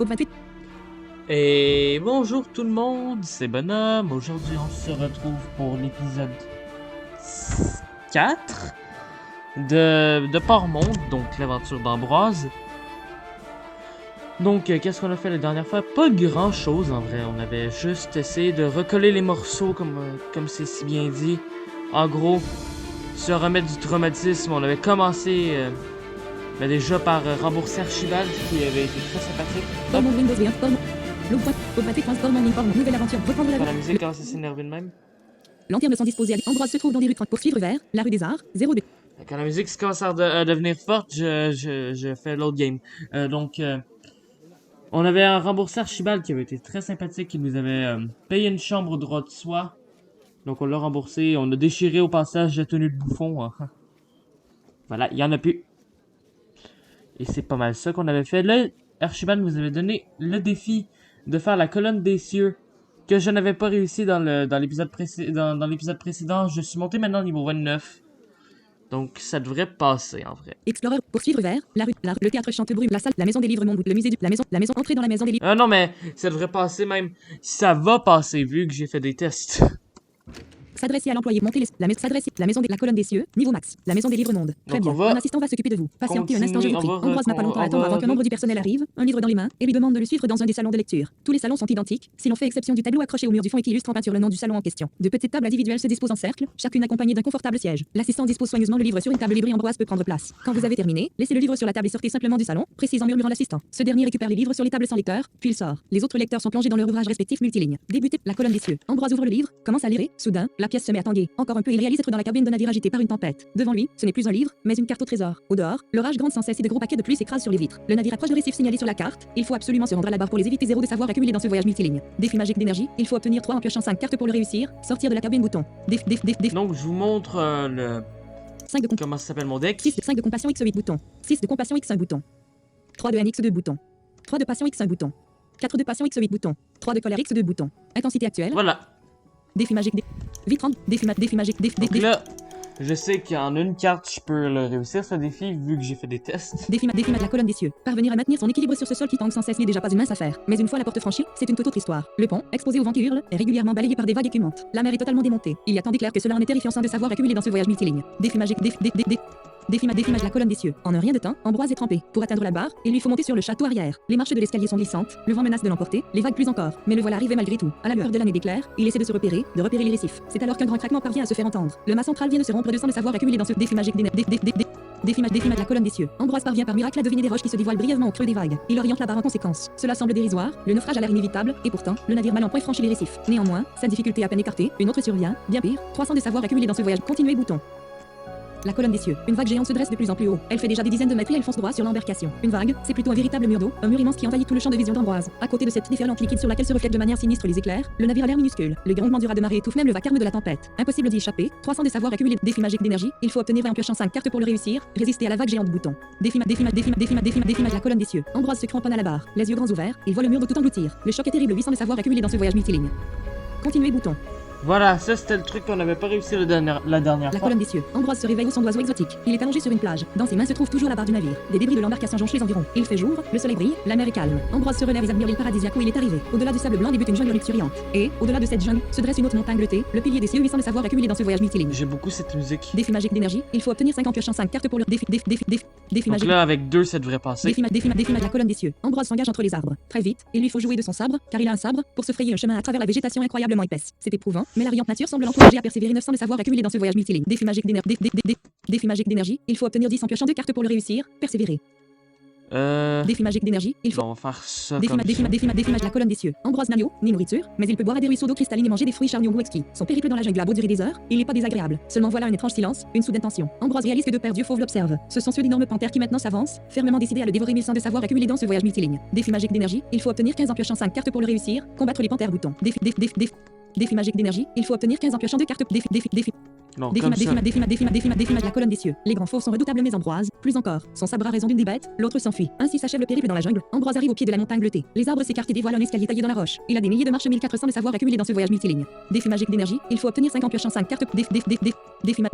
Au 28. Et bonjour tout le monde, c'est Bonhomme. Aujourd'hui, on se retrouve pour l'épisode 4 de Port-Monde, donc l'aventure d'Ambroise. Donc, qu'est-ce qu'on a fait la dernière fois? Pas grand-chose en vrai. On avait juste essayé de recoller les morceaux, comme c'est si bien dit. En gros, se remettre du traumatisme. On avait commencé déjà par rembourser Archibald, qui avait été très sympathique. Hop. Windows V1, au 28, transforme en uniforme, nouvelle aventure, reprendre Quand la la musique commence à s'énerver de même. Lanternes sont disposées à Ambroise se trouve dans des rues pour suivre vers la rue des Arts, 02. Quand la musique commence à devenir forte, je fais l'autre game. On avait remboursé Archibald qui avait été très sympathique, qui nous avait payé une chambre au droit de soi. Donc on l'a remboursé, on a déchiré au passage la tenue de bouffon. Hein. Voilà, il y en a plus. Et c'est pas mal ça qu'on avait fait. Là, Archibald nous avait donné le défi de faire la colonne des cieux, que je n'avais pas réussi dans l'épisode précédent. Je suis monté maintenant au niveau 29. Donc ça devrait passer en vrai. Explorer, poursuivre vers la rue, le théâtre Chantebrume, la salle, la maison des livres monde, le musée du, la maison, entrer dans la maison des livres. Non mais ça devrait passer même. Ça va passer vu que j'ai fait des tests. S'adresser à l'employé, monter s'adresser, la maison de la colonne des cieux, niveau max, la maison des livres monde. Très bien. Un assistant va s'occuper de vous. Patientez un instant, je vous prie. Ambroise n'a pas longtemps à attendre avant qu'un membre du personnel arrive, un livre dans les mains, et lui demande de le suivre dans un des salons de lecture. Tous les salons sont identiques, si l'on fait exception du tableau accroché au mur du fond et qui illustre en peinture le nom du salon en question. De petites tables individuelles se disposent en cercle, chacune accompagnée d'un confortable siège. L'assistant dispose soigneusement le livre sur une table libre et Ambroise peut prendre place. Quand vous avez terminé, laissez le livre sur la table et sortez simplement du salon, précise en murmurant l'assistant. Ce dernier récupère les livres sur les tables sans lecteur, puis il sort. Les autres lecteurs sont plongés dans leur ouvrage respectif multiligne. Débutez la colonne des cieux. Ambroise ouvre le livre, commence à lire. Soudain, la pièce se met à tanguer. Encore un peu, il réalise être dans la cabine d'un navire agité par une tempête. Devant lui, ce n'est plus un livre, mais une carte au trésor. Au dehors, l'orage gronde sans cesse et de gros paquets de pluie s'écrasent sur les vitres. Le navire approche de récifs signalés sur la carte. Il faut absolument se rendre à la barre pour les éviter. Zéro de savoir accumulé dans ce voyage multiligne. Défi magique d'énergie. Il faut obtenir 3 en piochant 5 cartes pour le réussir. Sortir de la cabine bouton. Donc je vous montre le... 5 de comment ça s'appelle mon deck. 5 de compassion X8 bouton. 6 de compassion X1 bouton. 3 de NX2 bouton. 3 de passion X1 bouton. 4 de passion X8 bouton. 3 de colère X2 bouton. Intensité actuelle. Voilà. Défi magique. Vite 30. Défi magique. Donc là, je sais qu'en une carte, je peux le réussir ce défi vu que j'ai fait des tests. Défi de la colonne des cieux. Parvenir à maintenir son équilibre sur ce sol qui tangue sans cesse n'est déjà pas une mince affaire. Mais une fois la porte franchie, c'est une toute autre histoire. Le pont, exposé au vent qui hurle, est régulièrement balayé par des vagues écumantes. La mer est totalement démontée. Il y a tant d'éclairs que cela en est terrifiant sans de savoir accumuler dans ce voyage multiligne. Défi magique. Défi la colonne des cieux. En un rien de temps, Ambroise est trempé. Pour atteindre la barre, il lui faut monter sur le château arrière. Les marches de l'escalier sont glissantes, le vent menace de l'emporter, les vagues plus encore. Mais le voilà arrivé malgré tout. À la lueur de l'année d'éclair, il essaie de se repérer, de repérer les récifs. C'est alors qu'un grand craquement parvient à se faire entendre. Le mât central vient de se rompre de sang de savoir accumulé dans ce défi magique défi de la colonne des cieux. Ambroise parvient par miracle à deviner des roches qui se dévoilent brièvement au creux des vagues. Il oriente la barre en conséquence. Cela semble dérisoire, le naufrage a l'air inévitable, et pourtant, le navire mal en point franchit les récifs. Néanmoins, sa difficulté à peine écartée, une autre survient, bien pire, 300 de savoir accumulé dans ce voyage. Continuez bouton. La colonne des cieux. Une vague géante se dresse de plus en plus haut. Elle fait déjà des dizaines de mètres et elle fonce droit sur l'embarcation. Une vague, c'est plutôt un véritable mur d'eau, un mur immense qui envahit tout le champ de vision d'Ambroise. À côté de cette déferlante liquide sur laquelle se reflètent de manière sinistre les éclairs, le navire a l'air minuscule. Le grondement du raz de marée étouffe même le vacarme de la tempête. Impossible d'y échapper. 300 de savoir accumulé. Défi magique d'énergie. Il faut obtenir en piochant 5 cartes pour le réussir. Résister à la vague géante bouton. Défi la colonne des cieux. Ambroise se cramponne à la barre. Les yeux grands ouverts, il voit le mur de tout engloutir. Le choc est terrible. 800 de savoir accumulé dans ce voyage multiligne. Continuez bouton. Voilà, ça c'était le truc qu'on n'avait pas réussi la dernière La fois. colonne des cieux. Ambroise se réveille au son d'oiseau exotique. Il est allongé sur une plage. Dans ses mains se trouve toujours la barre du navire. Des débris de l'embarcation jonchent les environs. Il fait jour, le soleil brille, la mer est calme. Ambroise se relève et admire l'île paradisiaque où il est arrivé. Au-delà du sable blanc débute une jungle luxuriante. Et, au-delà de cette jungle, se dresse une haute montagne bleutée, le pilier des cieux 800 de savoir accumulé dans ce voyage multiligne. J'aime beaucoup cette musique. Défi magique d'énergie. Il faut obtenir 5 en piochant 5 cartes pour le défi Donc magique. là, avec 2, ça devrait passer. Défi la colonne des cieux. Ambroise s'engage entre les arbres. Très vite, il lui faut jouer de son sabre, car il a un sabre, pour se frayer un chemin à travers la végétation incroyablement épaisse. C'est éprouvant, mais la riante nature semble l'encourager à persévérer 900 de savoir accumulé dans ce voyage multiligne. Défi magique d'énergie. Il faut obtenir 10 en piochant 2 cartes pour le réussir. Persévérer. Défi magique d'énergie. Il faut. Bon, on va faire ça Défi comme la colonne des cieux. Ambroise n'a ni nourriture, mais il peut boire à des ruisseaux d'eau cristalline et manger des fruits charnus au goût exquis. Son périple dans la jungle a beau durer des heures, il n'est pas désagréable. Seulement voilà un étrange silence, une soudaine tension. Ambroise réalise que deux paires d'yeux fauves l'observent. Ce sont ceux d'énormes panthères qui maintenant s'avancent, fermement décidés à le dévorer 1100 de savoir accumulé dans ce voyage multiligne. Défi magique d'énergie. Il faut obtenir 15 en piochant 5 cartes pour le réussir. Combattre les panthères bouton. Défi magique d'énergie. Il faut obtenir 15 en piochant 2 cartes. Non, Défima, comme ça. défima, défima, défima, défima, défima, la colonne des cieux. Les grands fauves sont redoutables mais Ambroise, plus encore. Son sabre a raison d'une des bêtes, l'autre s'enfuit. Ainsi s'achève le périple dans la jungle. Ambroise arrive au pied de la montagne bleutée. Les arbres s'écartent et dévoilent un escalier taillé dans la roche. Il a des milliers de marches, 1400 de savoir accumulés dans ce voyage multiligne. Défi magique d'énergie, il faut obtenir 5 en piochant 5 cartes. Défima,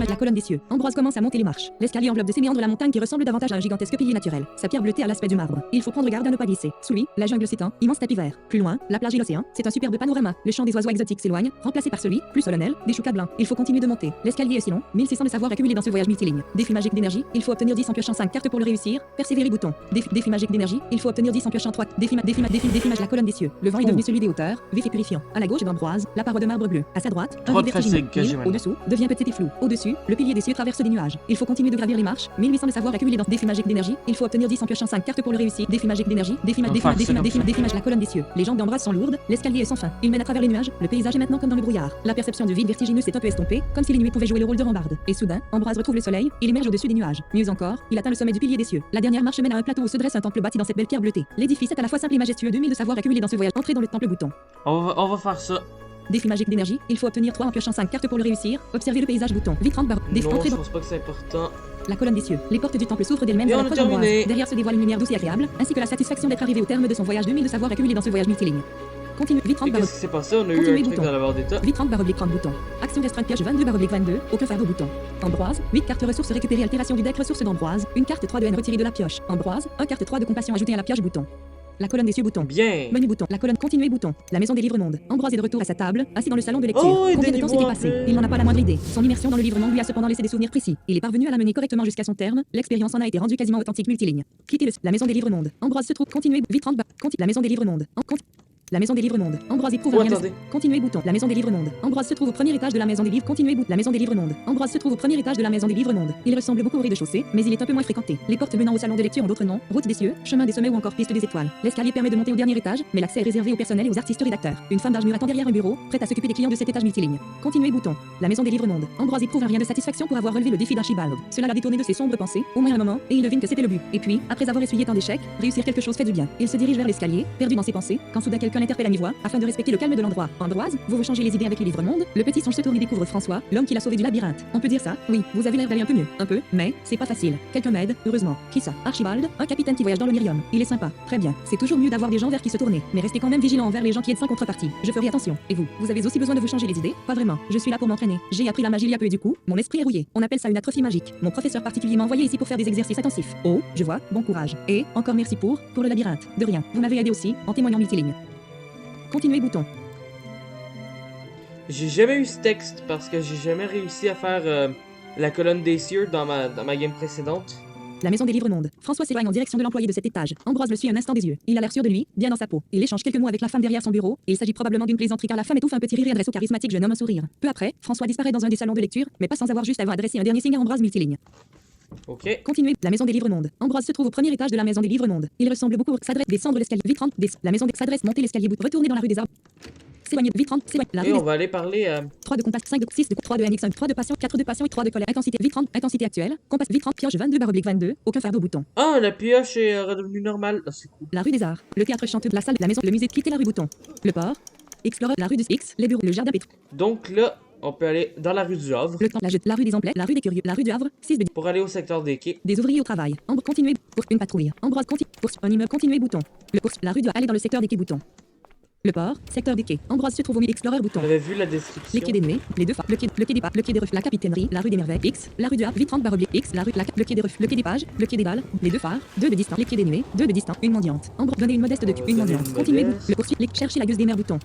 la colonne des cieux. Ambroise commence à monter les marches. L'escalier enveloppe de ses méandres la montagne qui ressemble davantage à un gigantesque pilier naturel. Sa pierre bleutée a l'aspect du marbre. Il faut prendre garde à ne pas glisser. Sous lui, la jungle s'étend, immense tapis vert. Plus loin, la plage et l'océan. C'est un superbe panorama. Le chant des oiseaux exotiques s'éloigne, remplacé par celui, plus solennel, des choucas blancs. Il faut continuer de monter. L'escalier est si long, 1600 de savoir accumulés dans ce voyage multiligne. Défi magique d'énergie, il faut obtenir 10 en piochant 5 cartes pour le réussir. Persévérer bouton. Défi magique d'énergie, il faut obtenir 10 en piochant 3. Défi la colonne des cieux. Le vent est devenu celui des hauteurs, vif et purifiant. À la gauche d'Ambroise, la paroi de marbre bleu. À sa droite, un Trop de vide vertigineux. fatigue que j'ai maintenant. Au-dessous, devient petit et flou. Au-dessus, le pilier des cieux traverse des nuages. Il faut continuer de gravir les marches. 1800 de savoir accumulés dans défi magique d'énergie. Il faut obtenir 10 en piochant 5 cartes pour le réussir. Défi magique d'énergie. Défi la colonne des cieux. Les jambes d'Ambroise sont lourdes. L'escalier est sans fin. Il mène à travers les nuages. Le paysage est maintenant comme dans le brouillard. La perception du vide vertigineux s'est un peu estompée, comme si les nuées pouvaient jouer le rôle de rambarde. Et soudain, Ambroise retrouve le soleil. Il émerge au-dessus des nuages. Mieux encore, il atteint le sommet du pilier des cieux. La dernière marche mène à un plateau où se dresse un temple bâti dans cette belle pierre bleutée. L'édifice est à la fois simple et majestueux. 2000 de savoir accumulés dans ce voyage. Entrez dans le temple bouton. On va faire ça. Défi magique d'énergie, il faut obtenir 3 en piochant 5 cartes pour le réussir. Observez le paysage bouton. Vite 30 barres. Non, je pense pas que c'est important. La colonne des cieux. Les portes du temple s'ouvrent d'elles-mêmes Et vers on la a proche d'Ambroise. terminé. Derrière se dévoile une lumière douce et agréable, ainsi que la satisfaction d'être arrivé au terme de son voyage 2000 de savoir accumulé dans ce voyage multiligne. Continue. Vite 30 Et barres. qu'est-ce qui s'est passé? On a eu Continuez un truc bouton. dans la barre d'état. Vite 30 barre oblique 30 bouton. Action restreinte pioche 22 barre oblique 22. Aucun fardeau bouton. Ambroise. 8 cartes ressources récupérées altération du deck ressources d'Ambroise. Une carte 3 de haine retirée de la pioche. Ambroise. 1 carte 3 de compassion ajoutée à la pioche bouton. La colonne des cieux bouton. Bien. Menu bouton. La colonne continuer bouton. La maison des livres mondes. Ambroise est de retour à sa table, assis dans le salon de lecture. Oh, Combien de temps s'est-il aidez-moi un passé? peu. Il n'en a pas la moindre idée. Son immersion dans le livre monde lui a cependant laissé des souvenirs précis. Il est parvenu à la mener correctement jusqu'à son terme. L'expérience en a été rendue quasiment authentique multiligne. Quittez la maison des livres mondes. Ambroise se trouve continuer vite 30 la maison des livres mondes. La maison des livres mondes. Ambroise éprouve Oh, rien de... attendez. Continuez bouton. La maison des livres mondes. Ambroise se trouve au premier étage de la maison des livres. Continuez bouton. La maison des livres mondes. Ambroise se trouve au premier étage de la maison des livres mondes. Il ressemble beaucoup au rez-de-chaussée, mais il est un peu moins fréquenté. Les portes menant au salon de lecture ont d'autres noms. Route des cieux, chemin des sommets ou encore piste des étoiles. L'escalier permet de monter au dernier étage, mais l'accès est réservé au personnel et aux artistes rédacteurs. Une femme d'âge mûr attend derrière un bureau, prête à s'occuper des clients de cet étage multiligne. Continuez bouton. La maison des livres mondes. Ambroise éprouve un rien de satisfaction pour avoir relevé le défi d'Archibald. Cela l'a détourné de ses sombres pensées, au moins un moment, et il devine que c'était le but. Et puis, après avoir essuyé tant d'échecs, réussir quelque chose fait du bien. Il se dirige vers l'escalier, perdu dans ses pensées, quand soudain quelqu'un l'interpelle à mi-voix, afin de respecter le calme de l'endroit. Ambroise, vous changez les idées avec les livres mondes. Le petit songe se tourne et découvre François, l'homme qui l'a sauvé du labyrinthe. On peut dire ça? Oui, vous avez l'air d'aller un peu mieux. Un peu, mais c'est pas facile. Quelqu'un m'aide, heureusement. Qui ça? Archibald, un capitaine qui voyage dans le Mirium. Il est sympa. Très bien. C'est toujours mieux d'avoir des gens vers qui se tourner, mais restez quand même vigilant envers les gens qui aident sans contrepartie. Je ferai attention. Et vous avez aussi besoin de vous changer les idées? Pas vraiment. Je suis là pour m'entraîner. J'ai appris la magie il y a peu et du coup, mon esprit est rouillé. On appelle ça une atrophie magique. Mon professeur particulier m'a envoyé ici pour faire des exercices intensifs. Oh, je vois. Bon courage. Et encore merci pour le labyrinthe. De rien. Vous m'avez aidé aussi en témoignant multiligne. Continuez bouton. J'ai jamais eu ce texte parce que j'ai jamais réussi à faire la colonne des cieux dans ma game précédente. La maison des livres mondes. François s'éloigne en direction de l'employé de cet étage. Ambroise le suit un instant des yeux. Il a l'air sûr de lui, bien dans sa peau. Il échange quelques mots avec la femme derrière son bureau. Il s'agit probablement d'une plaisanterie car la femme étouffe un petit rire et adresse au charismatique jeune homme un sourire. Peu après, François disparaît dans un des salons de lecture, mais pas sans avoir juste avant adressé un dernier signe à Ambroise multiligne. Ok. Continuez. La maison des livres mondes. Ambroise se trouve au premier étage de la maison des livres mondes. Il ressemble beaucoup. S'adresse. Descendre l'escalier. Vite 30. La maison s'adresse. Monter l'escalier. Retourner dans la rue des arbres. S'éloigner. Vite 30. S'éloigner. La Et rue on va aller parler 3 de compas, 5 de 6 de 3 de NX, 5, 3 de passion, 4 de passion et 3 de colère. Intensité. Vite 30. Intensité actuelle. Compas. Vite 30. Pioche 22 barre oblique 22. Aucun fardeau bouton. Ah, la pioche est redevenue normale. Ah, c'est cool. La rue des Arts. Le théâtre chanteux. La salle. La maison. Le musée. Quitter la rue bouton. Le port. Explorer. La rue du X. Les bureaux. Le jardin pétro. Donc là, on peut aller dans la rue du Havre Le temps. La rue des Emplets. La rue des Curieux. La rue du Havre. 6 de pour aller au secteur des quais. des ouvriers au travail. Ambre, continuez. Pour une patrouille. Ambroise, continue. Pour un immeuble, continuez bouton. La rue doit aller dans le secteur des quais bouton. Le port, secteur des quais. Ambroise se trouve au milieu. Explorer bouton. On avait vu la description. Les quais des nuées, les deux phares, le quai des pas, le quai des refs, la capitainerie, la rue des merveilles, X, la rue du Havre, vite 30 barre oblique, X, la rue, le quai des refs, le quai des pages, le quai des balles, les deux phares, 2 de distance, les quais des nuées, 2 de distance, une mendiante. Ambre, donnez une modeste de On va une donner mendiante. une Continuez, modeste. le poursuite, cherchez la gueuse des mers bouton.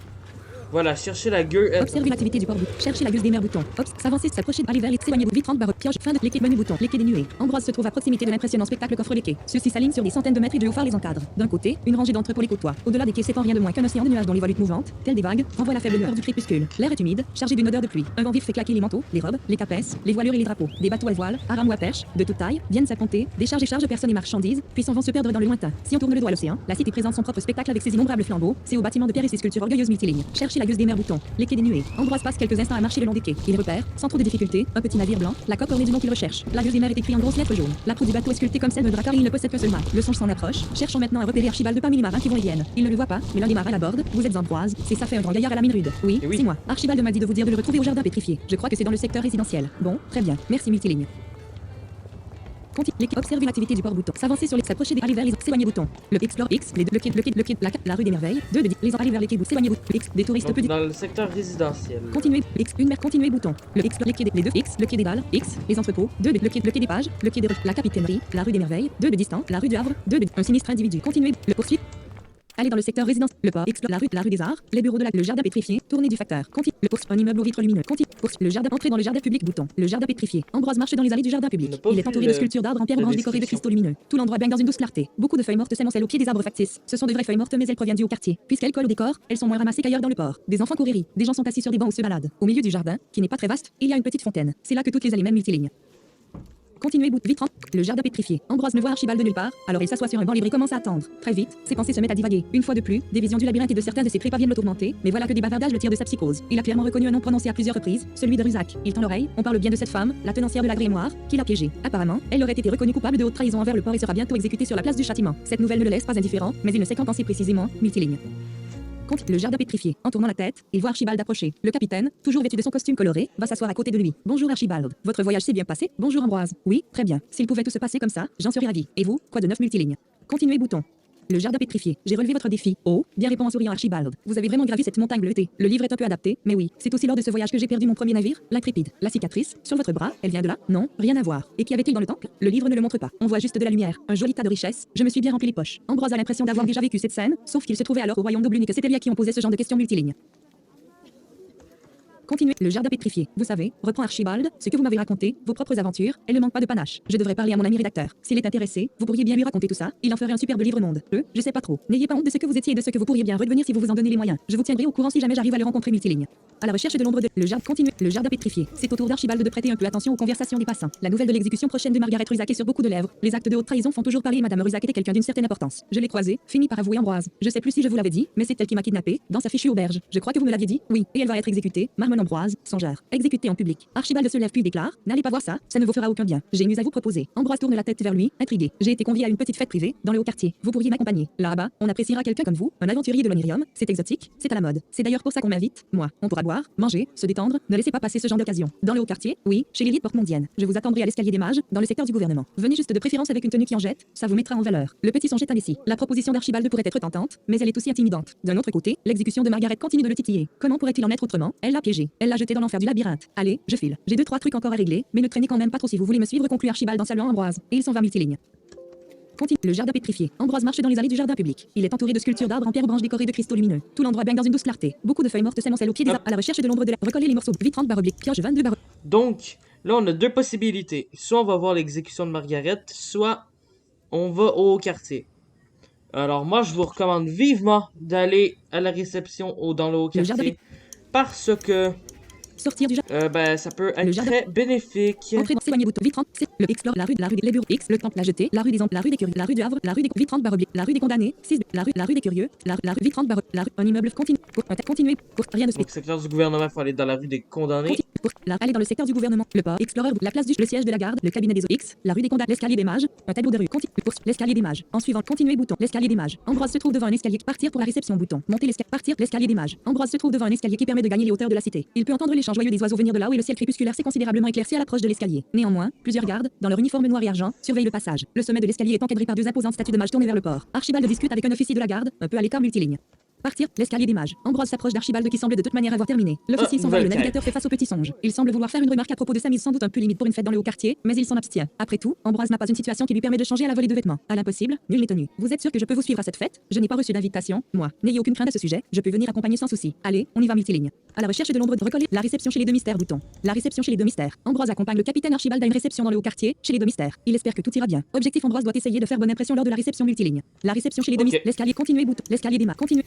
Voilà, chercher la gueule. Observez l'activité du port bouton. Cherchez la gueuse des mers bouton. S'avancer, s'approcher, aller vers les s'éloigner, vite 30 barre, pioche, fin de les quais menu bouton, les quais des nuées. Ambroise se trouve à proximité de l'impressionnant spectacle qu'offrent les quais. Ceux-ci s'alignent sur des centaines de mètres et de haut phare les encadrent. D'un côté, une rangée d'entrepôts les côtoie. Au-delà des quais s'étend rien de moins qu'un océan de nuages dont les volutes mouvantes, telles des vagues, renvoient la faible lueur du crépuscule. L'air est humide, chargé d'une odeur de pluie. Un vent vif fait claquer les manteaux, les robes, les capesses, les voilures et les drapeaux. Des bateaux à voile, à rames ou à perche, de toute taille, viennent s'apponter, déchargent et chargent personnes et marchandises, puis s'en vont se perdre dans le lointain. Si on tourne le dos à l'océan, la cité présente son propre spectacle avec ses innombrables flambeaux, ses hauts bâtiments de pierre et ses sculptures orgueilleuses multilignes. Cherchez la gueuse des mers bouton. Les quais des nuées. Ambroise passe quelques instants à marcher le long des quais. Il repère, sans trop de difficultés, un petit navire blanc, la coque ornée du nom qu'il recherche. La gueuse des mers est écrit en grosses lettres jaunes. La proue du bateau est sculptée comme celle de Drakkar et il ne possède qu'un seul mât. Le songe s'en approche, cherchant maintenant à repérer Archibald parmi les marins qui vont et viennent. Il ne le voit pas, mais l'un des marins l'aborde. Vous êtes Ambroise, c'est ça fait un grand gaillard à la mine rude. Oui, Eh oui. c'est moi. Archibald m'a dit de vous dire de le retrouver au jardin pétrifié. Je crois que c'est dans le secteur résidentiel. Bon, très bien. Merci multiligne. L'équipe observe l'activité du port bouton. S'avancer sur les s'approcher des aller vers les s'éloigner bouton. Le explore X, le quai, la rue des merveilles. 2 de les aller vers les quais bouton. S'éloigner bouton. X, des touristes Donc, petits. dans le secteur résidentiel. Continuer X, une mer continuer bouton. Le explore les quais les deux X, le quai des Dalles, X, les entrepôts. 2 le quai des pages, le quai de la capitainerie, la rue des merveilles. 2 de distance, la rue du Havre. 2 de un sinistre individu. Continuer le poursuite. Aller dans le secteur résidence, le port, explore la rue des Arts, les bureaux de le jardin pétrifié, tournée du facteur, continue, le poste, un immeuble aux vitres lumineux, continue, le jardin, entrer dans le jardin public, bouton, le jardin pétrifié, Ambroise marche dans les allées du jardin public. Il est entouré de sculptures d'arbres en pierre blanche décorées de cristaux lumineux. Tout l'endroit baigne dans une douce clarté. Beaucoup de feuilles mortes s'émoncellent au pied des arbres factices. Ce sont de vraies feuilles mortes, mais elles proviennent du haut quartier. Puisqu'elles collent au décor, elles sont moins ramassées qu'ailleurs dans le port. Des enfants courent et rient. Des gens sont assis sur des bancs ou se baladent. Au milieu du jardin, qui n'est pas très vaste, il y a une petite fontaine. C'est là que toutes les allées mènent multilignes. Continuez bout vite le jardin pétrifié. Ambroise ne voit Archibald de nulle part, alors il s'assoit sur un banc libre et commence à attendre. Très vite, ses pensées se mettent à divaguer. Une fois de plus, des visions du labyrinthe et de certains de ses trépas viennent le tourmenter, mais voilà que des bavardages le tirent de sa psychose. Il a clairement reconnu un nom prononcé à plusieurs reprises, celui de Ruzac. Il tend l'oreille, on parle bien de cette femme, la tenancière de la grémoire, qui l'a piégé. Apparemment, elle aurait été reconnue coupable de haute trahison envers le port et sera bientôt exécutée sur la place du châtiment. Cette nouvelle ne le laisse pas indifférent, mais il ne sait qu'en penser précisément, multiligne. Le jardin pétrifié. En tournant la tête, il voit Archibald approcher. Le capitaine, toujours vêtu de son costume coloré, va s'asseoir à côté de lui. Bonjour Archibald. Votre voyage s'est bien passé? Bonjour Ambroise. Oui, très bien. S'il pouvait tout se passer comme ça, j'en serais ravi. Et vous? Quoi de neuf multiligne? Continuez bouton. Le jardin pétrifié. J'ai relevé votre défi. Oh, bien répond en souriant Archibald. Vous avez vraiment gravi cette montagne bleutée. Le livre est un peu adapté, mais oui, c'est aussi lors de ce voyage que j'ai perdu mon premier navire, l'Intrépide. La cicatrice, sur votre bras, elle vient de là? Non, rien à voir. Et qu'y avait-il dans le temple? Le livre ne le montre pas. On voit juste de la lumière, un joli tas de richesses. Je me suis bien rempli les poches. Ambroise a l'impression d'avoir déjà vécu cette scène, sauf qu'il se trouvait alors au royaume d'Oblune et que c'était lui à qui on posait ce genre de questions multilignes. Continuez. Le jardin pétrifié. Vous savez, reprend Archibald, ce que vous m'avez raconté, vos propres aventures, elles ne manquent pas de panache. Je devrais parler à mon ami rédacteur. S'il est intéressé, vous pourriez bien lui raconter tout ça, il en ferait un superbe livre monde. Je sais pas trop. N'ayez pas honte de ce que vous étiez et de ce que vous pourriez bien redevenir si vous vous en donnez les moyens. Je vous tiendrai au courant si jamais j'arrive à le rencontrer multiligne. À la recherche de l'ombre de le jardin continue. Le jardin pétrifié. C'est au tour d'Archibald de prêter un peu attention aux conversations des passants. La nouvelle de l'exécution prochaine de Margaret Ruzac est sur beaucoup de lèvres. Les actes de haute trahison font toujours parler et Madame Ruzac était quelqu'un d'une certaine importance. Je l'ai croisée, fini par avouer Ambroise. Je sais plus si je vous l'avais dit, mais c'est elle qui m'a kidnappé dans sa fichue auberge. Je crois que vous me l'aviez dit. Oui, et elle va être exécutée. Marmonne Ambroise, songeur. Exécutée en public. Archibald se lève puis déclare: n'allez pas voir ça, ça ne vous fera aucun bien. J'ai une news à vous proposer. Ambroise tourne la tête vers lui, intrigué. J'ai été convié à une petite fête privée dans le haut quartier. Vous pourriez m'accompagner. Là-bas, on appréciera quelqu'un comme vous, un aventurier de l'Onirium. C'est exotique, c'est à la mode. C'est d'ailleurs pour ça qu'on m'invite. Moi, on pourra boire, manger, se détendre. Ne laissez pas passer ce genre d'occasion. Dans le haut quartier, oui, chez l'élite porte-mondienne. Je vous attendrai à l'escalier des mages, dans le secteur du gouvernement. Venez juste de préférence avec une tenue qui en jette, ça vous mettra en valeur. Le petit songe est indécis. La proposition d'Archibald pourrait être tentante, mais elle est aussi intimidante. D'un autre côté, l'exécution de Margaret continue de le titiller. Comment pourrait-il en être autrement? Elle l'a piégé. Elle l'a jeté dans l'enfer du labyrinthe. Allez, je file. J'ai 2-3 trucs encore à régler, mais ne traînez quand même pas trop si vous voulez me suivre, conclut Archibald en saluant Ambroise. Et il s'en va multiligne. Continue. Le jardin pétrifié. Ambroise marche dans les allées du jardin public. Il est entouré de sculptures d'arbres en pierre blanche décorées de cristaux lumineux. Tout l'endroit baigne dans une douce clarté. Beaucoup de feuilles mortes s'émoncellent au pied des arbres à la recherche de l'ombre de la. Recoller les morceaux. Vite 30 barre oblique. Pioche 22 barre. Donc, là, on a deux possibilités. Soit on va voir l'exécution de Margaret, soit on va au quartier. Alors, moi, je vous recommande vivement d'aller à la réception dans le haut quartier. Parce que sortir du jardin. ça peut être très bénéfique. Entrer dans s'éloigner bouton. Vite 30. Le explore la rue des bureaux X. Le temple la jetée. La rue des la rue des curieux. La rue du Havre. La rue des vite 30 barre oblique. La rue des condamnés. 6. La rue des curieux. La rue vite 30 barre. La rue un immeuble continue. Continuer. Rien de Donc, secteur du gouvernement, il faut aller dans la rue des condamnés. Aller dans le secteur du gouvernement. Le port. Explorer. La place le siège de la garde. Le cabinet des X. La rue des condamnés. L'escalier des mages. Un tableau de rue. Continue. L'escalier des mages. En suivant. Continuer bouton. L'escalier des mages. Ambroise se trouve devant un escalier. Partir pour la réception bouton. Monter l'escalier. Partir. L'escalier des mages. Ambroise se trouve devant un escalier qui permet de gagner les hauteurs de la cité. Il peut entendre les chants joyeux des oiseaux venir de là-haut et le ciel crépusculaire s'est considérablement éclairci à l'approche de l'escalier. Néanmoins, plusieurs gardes, dans leur uniforme noir et argent, surveillent le passage. Le sommet de l'escalier est encadré par 2 imposantes statues de mages tournées vers le port. Archibald discute avec un officier de la garde, un peu à l'écart multiligne. Partir, l'escalier des mages. Ambroise s'approche d'Archibald qui semble de toute manière avoir terminé. L'officier s'en va et le navigateur fait face au petit songe. Il semble vouloir faire une remarque à propos de sa mise sans doute un peu limite pour une fête dans le haut quartier, mais il s'en abstient. Après tout, Ambroise n'a pas une situation qui lui permet de changer à la volée de vêtements. À l'impossible, nul n'est tenu. Vous êtes sûr que je peux vous suivre à cette fête? Je n'ai pas reçu d'invitation, moi. N'ayez aucune crainte à ce sujet, je peux venir accompagner sans souci. Allez, on y va multiligne. À la recherche de l'ombre de recoller. La réception chez les deux mystères bouton. La réception chez les deux mystères. Ambroise accompagne le capitaine Archibald à une réception dans le haut quartier, chez les deux mystères. Il espère que tout ira bien. Objectif Ambroise doit essayer de faire bonne impression lors de la réception multiligne. La réception chez les deux mystères. L'escalier continue bouton. L'escalier des mains continue.